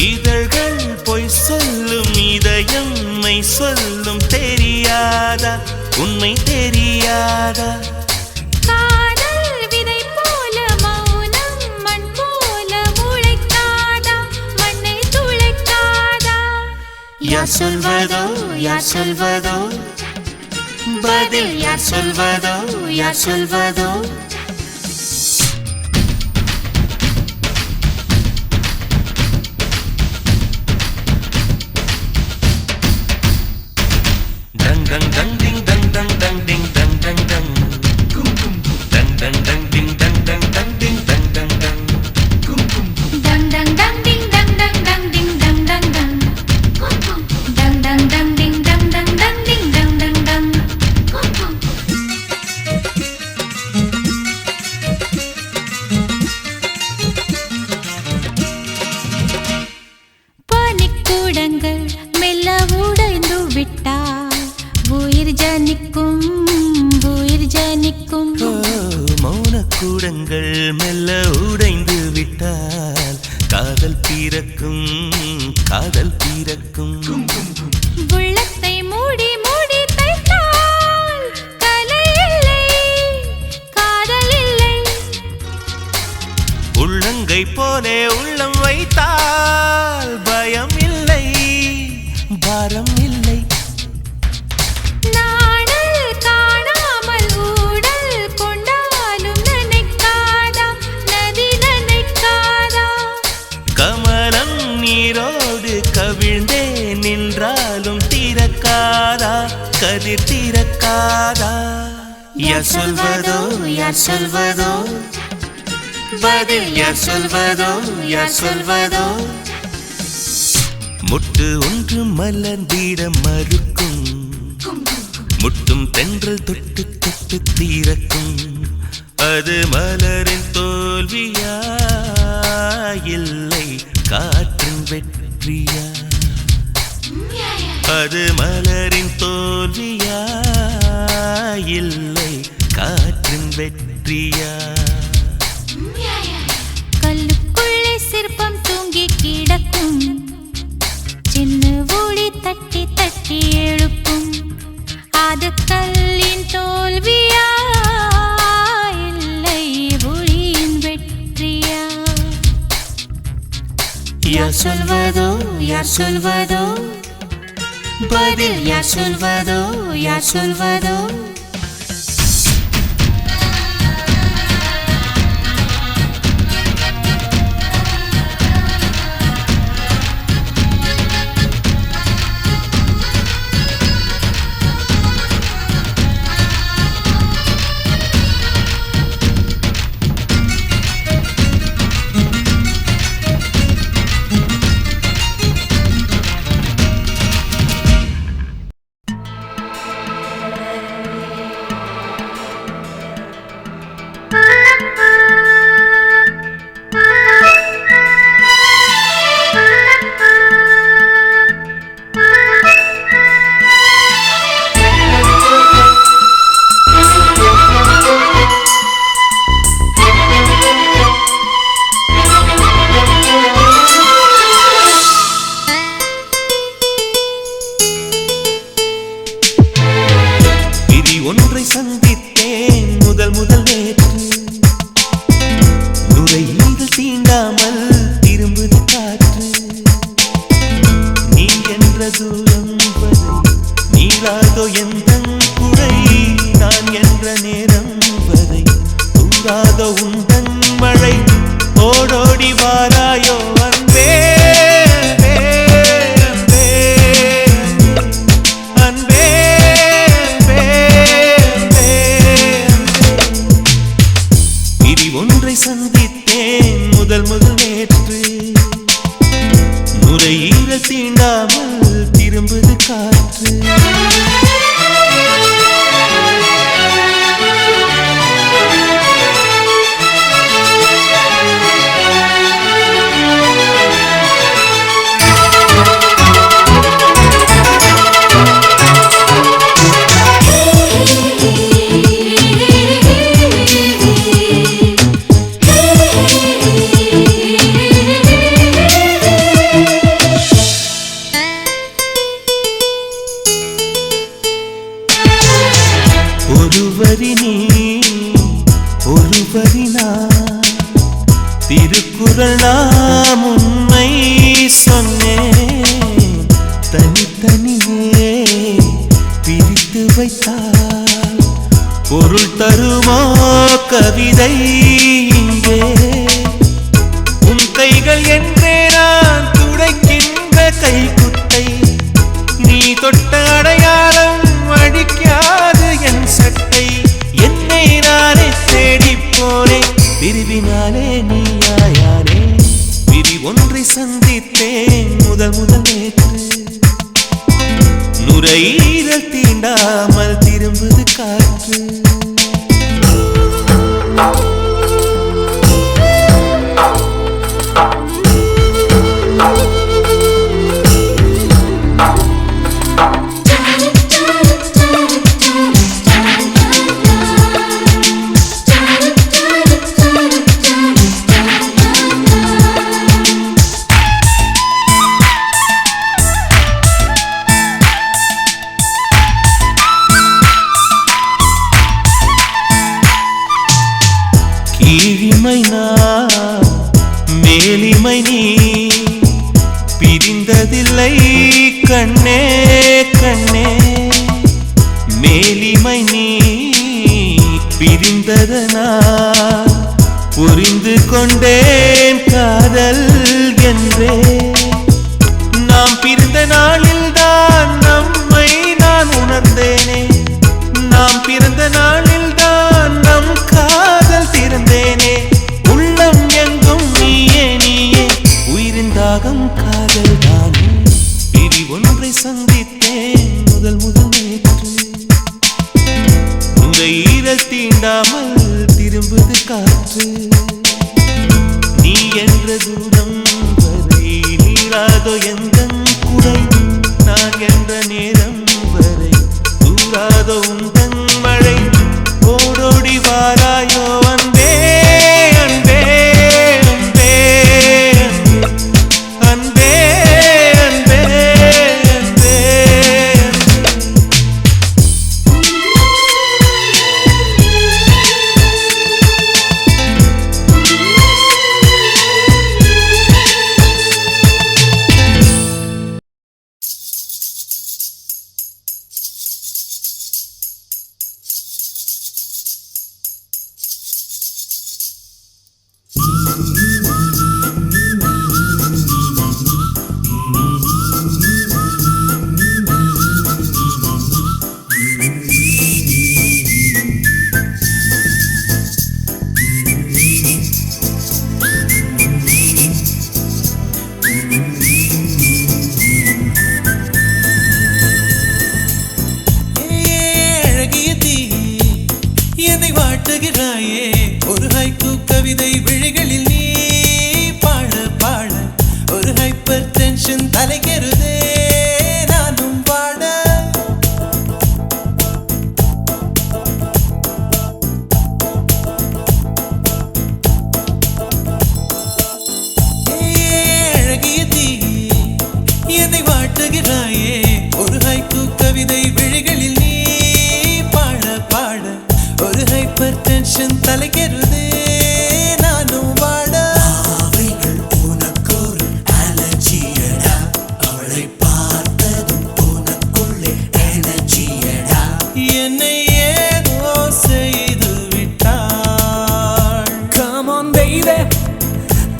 இதழ்கள் பொய் சொல்லும் இதயம் மெய் சொல்லும் தெரியாதா உண்மை தெரியாதா காதல் விதை போல மௌனம் மண் போல முளைக்காதா மண்ணை துளைக்காதா யார் சொல்வதோ யார் சொல்வதோ பதில் யார் சொல்வதோ யார் சொல்வதோ dang dang dang ding dang dang dang ding dang dang dang dang dang dang ding dang dang dang ding dang dang dang dang dang dang ding dang dang dang ding dang dang dang dang dang dang ding dang dang dang ding dang dang dang பனிக்கூடங்கள் மெல்ல உடைந்து விட்டால் உயிர் ஜனிக்கும் உயிர் ஜனிக்கும் மௌனக்கூடங்கள் மெல்ல உடைந்து விட்டால் காதல் பிறக்கும் காதல் பிறக்கும் உள்ளத்தை மூடி மூடி தைத்தால் கலை இல்லை காதல் இல்லை உள்ளங்கை போலே உள்ளம் வைத்தால் பயம் இல்லை பாரம் இல்லை நாடல் காணாமல் ஊடல் கொண்டாலும் நினைக்காதா நதி நினைக்காதா கமலம் நீரோடு கவிழ்ந்தே நின்றாலும் தீரக்காதா கதிர் தீரக்காதா யார் சொல்வதோ யார் சொல்வதோ பதில் யார் சொல்வதோ யார் சொல்வதோ முட்டு ஒன்று மலர்ந்திட மறுக்கும் முட்டும் தென்றல் தொட்டு தொட்டு தீரக்கும் அது மலரின் தோல்வியா இல்லை வெற்றியா அது மலரின் தோல்வியா இல்லை காற்றின் வெற்றியா கல்லுக்குள்ளே சிற்பம் தூங்கி கிடக்கும் சின்ன ஒளி தட்டி தட்டி எழுப்பும் அது கல்லின் தோல்வியா இல்லை ஒளியின் வெற்றியா யார் சொல்வதோ யார் சொல்வதோ பதில் யார் சொல்வதோ யார் சொல்வதோ ஒன்றை சந்தித்தேன் முதல் நேற்று நுரையீரல் தீண்டாமல் திரும்புது காற்று நீ என்ற தூரம் வரை நீளாதோ எந்தன் குறை நான் என்ற நேரம் வரை தூங்காதோ உந்தன் மழை ஓடோடி வாராயோ அன்பே சந்தித்தேன் முதல் நேற்று நுரையீரல் தீண்டாமல் திரும்புது காற்று ஒருவரி நீ ஒருவரி நான் திருக்குறள் நாம் உண்மை சொன்னேன் தனித்தனியே பிரித்து வைத்தால் பொருள் தருமோ கவிதை இங்கே உன் கைகள் என்றே நான் துடைக்கின்ற கைக்குட்டை நீ தொட்ட அடையாளம் அடிக்காது என் சட்டை என்னை நானே தேடி போனேன் பிரிவினாலே நீயாயானே பிரி ஒன்றை சந்தித்தேன் முதல் நேற்று நுரையீரல் தீண்டாமல் திரும்புது காற்று கீழிமை நான் மேலிமை நீ பிரிந்ததில்லை கண்ணே கண்ணே மேலிமை நீ பிரிந்ததனால் புரிந்து கொண்டேன் காதல் என்றே நாம் பிறந்த நாளில் தான் நம்மை நான் உணர்ந்தேனே நாம் பிறந்த நாளில் தான் நம் காதல் திறந்தேனே உள்ளம் எங்கும் நீயே நீயே உயிரின் தாகம் காதல் தானே பிரி ஒன்றை சந்தித்தேன் முதல் நேற்று நுரையீரல் தீண்டாமல் திரும்புது காற்று நீ என்ற தூரம் வரை நீ தூராதோ எந்தன் குறை நான் என்ற நேரம் வரை தூராதோ உந்தன் மழை ஓடோடி வாராயோ அன்பே அன்பே அன்பே அன்பே அன்பே அன்பே என்னை வாட்டுகிறாயே ஒரு ஹைக்கூ கவிதை விழிகளில் நீ பாட பாட ஒரு ஹைப்பர் டென்ஷன் தலைகெருதே நானும் பாட அழகிய தீ என்னை வாட்டுகிறாயே ஒரு ஹைக்கூ கவிதை விழிகளில் நீ பாட பாட ஒரு ஹைப்பர் டென்ஷன் தலைகெருதே நானும் வாட அவைகள் உனக்கொரு அலர்ஜியடா அவளை பார்த்ததும் உனக்குள்ளே எனர்ஜியடா என்னை ஏதோ செய்து விட்டாள் Come on baby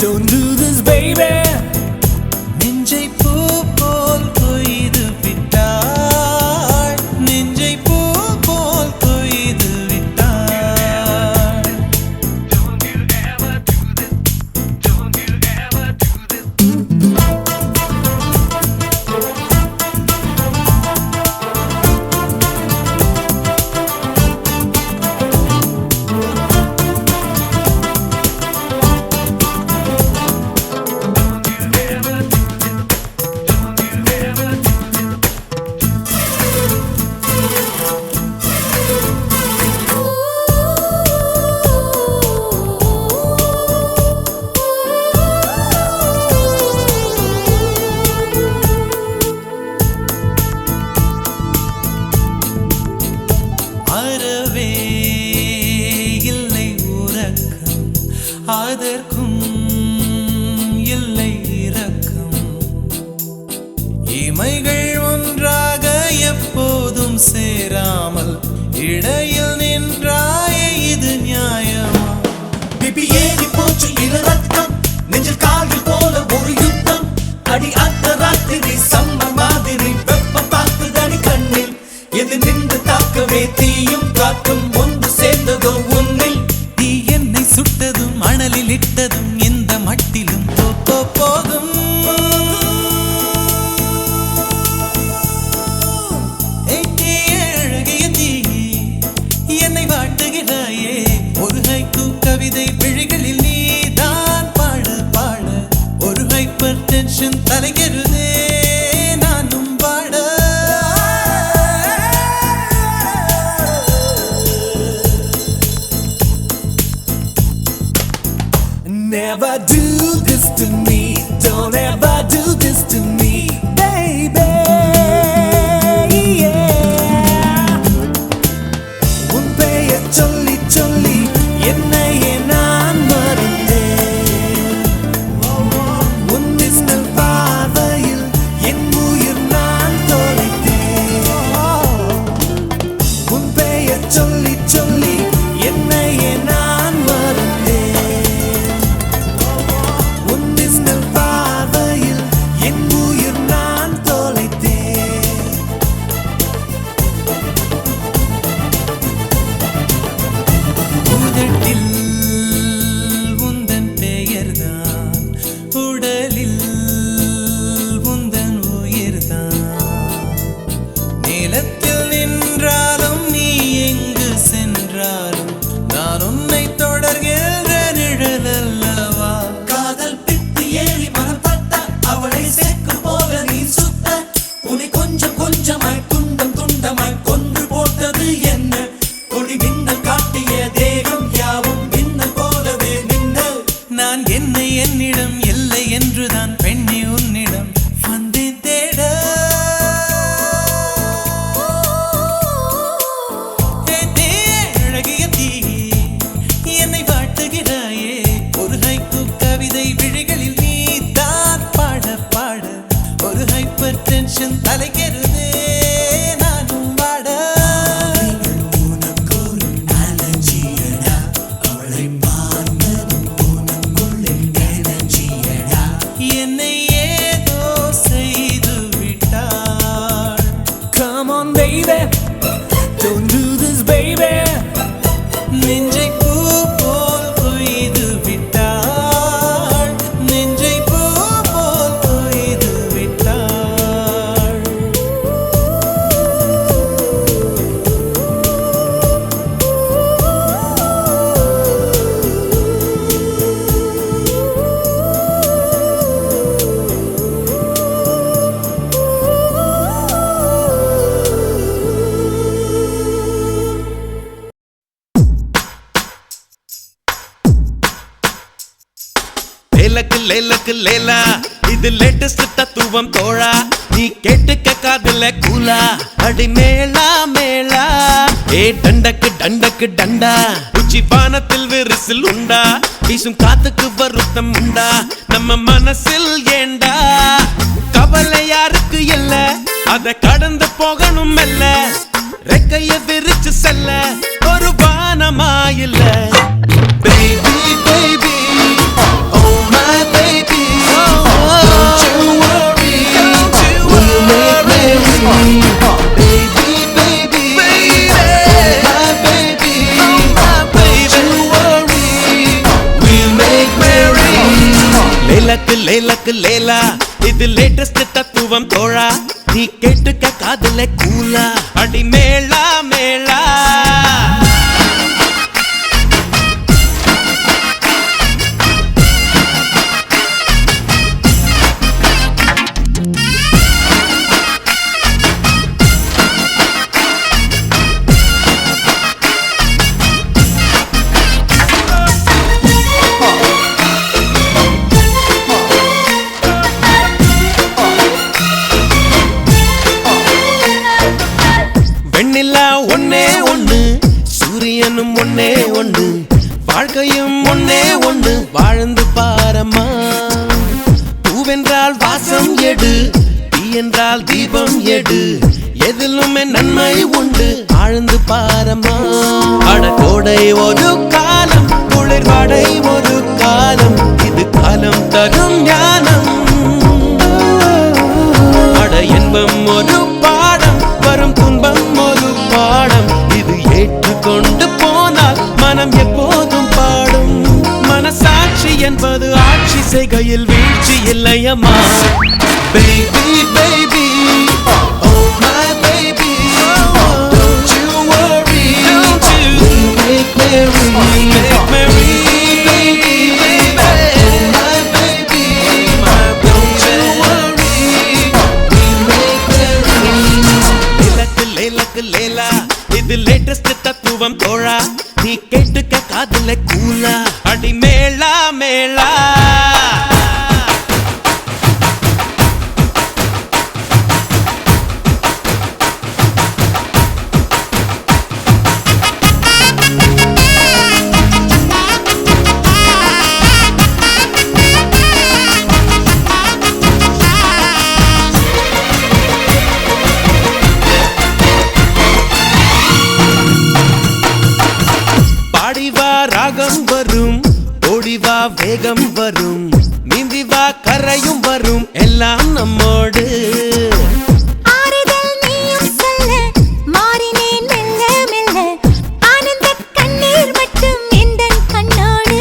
don't do this baby நெஞ்சை பூ போல் கொய்து விட்டாள் நெஞ்சை பூ போல் கொய்து விட்டாள் அறவே இல்லை உறக்கம் அதற்கும் இல்லை இரக்கம் இமைகள் ஒன்றாக எப்போதும் சேராமல் இடையில் நின்றாயே இது நியாயமா பிபி ஏறி போச்சு இள ரத்தம் நெஞ்சில் கால்கள் போல ஒரு யுத்தம் அடி அந்த ராத்திரி சம்ம மாதிரி வெப்பம் தாக்குதடி கண்ணில் எது நின்று தாக்கவே தீயும் காற்றும் ஒன்று சேர்ந்ததோ உன்னில் தீ என்னை சுட்டதும் அனலில் இட்டதும் இந்த மட்டிலும் போதும் அழகிய தீ என்னை வாட்டுகிறாயே ஒரு ஹைக்கூ கவிதை விழிகளில் நீதான் பாட பாட ஒரு ஹைப்பர் டென்ஷன் தலைகெருதே நானும் பாட Never do this to me don't ever do this to me baby yeah உன் பெயர் சொல்லி சொல்லி என்னையே நான் மறந்தேன் உன் மின்னல் பார்வையில் baby. Don't do this, baby. நெஞ்சை பூ போல் கொய்து விட்டாள், நெஞ்சை பூ போல் கொய்து விட்டாள். லேலக்கு லேலக்கு லேலா, இது லேட்டஸ்ட் தத்துவம் தோழா, நீ கேட்டுக்க காதுல கூலா, அடி மேளா மேளா. ஏ டண்டக்கு டண்டக்கு டண்டா, உச்சி பானத்தில் விரிசில் உண்டா, வீசும் காத்துக்கு வருத்தம் உண்டா, நம்ம மனசில் ஏண்டா. கவலை யாருக்கு இல்ல, அத கடந்து போகணும் மெல்ல, ரெக்கைய விரிச்சு செல்ல ஒரு வானமா இல்ல. Baby, baby, oh my baby, don't you worry, we'll make merry. Baby, baby, oh my baby, don't you worry, we'll make merry. லேலக்கு லேலக்கு லேலா, இது லேட்டஸ்ட் தத்துவம் தோழா, நீ கேட்டுக்க காதுல கூலா, அடி மேளா மேளா. வெண்ணிலா ஒன்னே ஒண்ணு, சூரியனும் ஒன்னே ஒண்ணு, வாழ்க்கையும் ஒன்னே ஒண்ணு, வாழ்ந்து பாரம்மா. பூவென்றால் வாசம் எடு, தீ என்றால் தீபம் எடு, எதிலுமே நன்மை உண்டு, ஆழ்ந்து பாரம்மா. அடகோடை ஒரு காலம், குளிர்வாடை ஒரு காலம், இது காலம் தரும் ஞானம். அட இன்பம் ஒரு பாடம், வரும் துன்பம் ஒரு பாடம், இது ஏற்றுக்கொண்டு போனால் மனம் எப்போதும் பாடும். மனசாட்சி என்பது ஆட்சி செய்கையில் வீழ்ச்சி இல்லையம்மா. Baby, baby, oh my baby, don't you worry, we'll make merry. Baby, oh my baby, don't you worry, we'll make merry. லேலக்கு லேலக்கு லேலா, இது லேட்டஸ்ட் தத்துவம் தோழா, நீ கேட்டுக்க காதுல கூலா, அடி மேளா மேளா. பாடிவா ராகம் வரும், ஓடிவா வேகம் வரும், நீந்திவா கரையும் வரும், எல்லாம் நம்மோடு. ஆறுதல் நீயும் சொல்ல, மாறினேன் மெல்ல மெல்ல, ஆனந்த கண்ணீர் மட்டும் எந்தன் கண்ணோடு.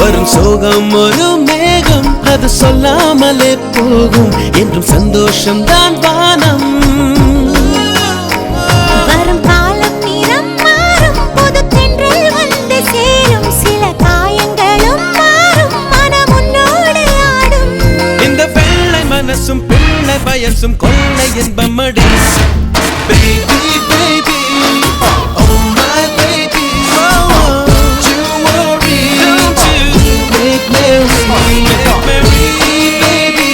வரும் சோகம் ஒரு மேகம், அது சொல்லாமலே போகும், என்றும் சந்தோஷம் தான் வானம். வரும் காலம் நிறம் மாறும், புது தென்றல் வந்து சேரும், சில காயங்களும் மாறும், மனம் உன்னோடு ஆடும். இந்த வெள்ளை மனசும் பிள்ளை வயசும் கொள்ளை இன்பமடி. Baby, baby, oh my baby, don't you worry, we'll make merry. Baby,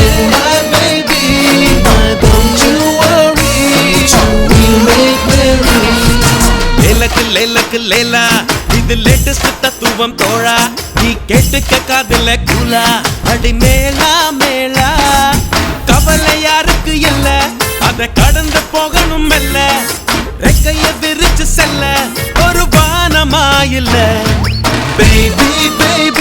oh my baby, don't you worry, we'll make merry. லேலக்கு லேலக்கு லேலா, இது லேட்டஸ்ட் தத்துவம் தோழா, நீ கேட்டுக்க காதுல கூலா, அடி மேளா மேளா. கவலை யாருக்கு இல்ல, அத கடந்து போகணும் மெல்ல, ரெக்கைய விரிச்சு செல்ல ஒரு வானமா இல்ல. Baby, baby,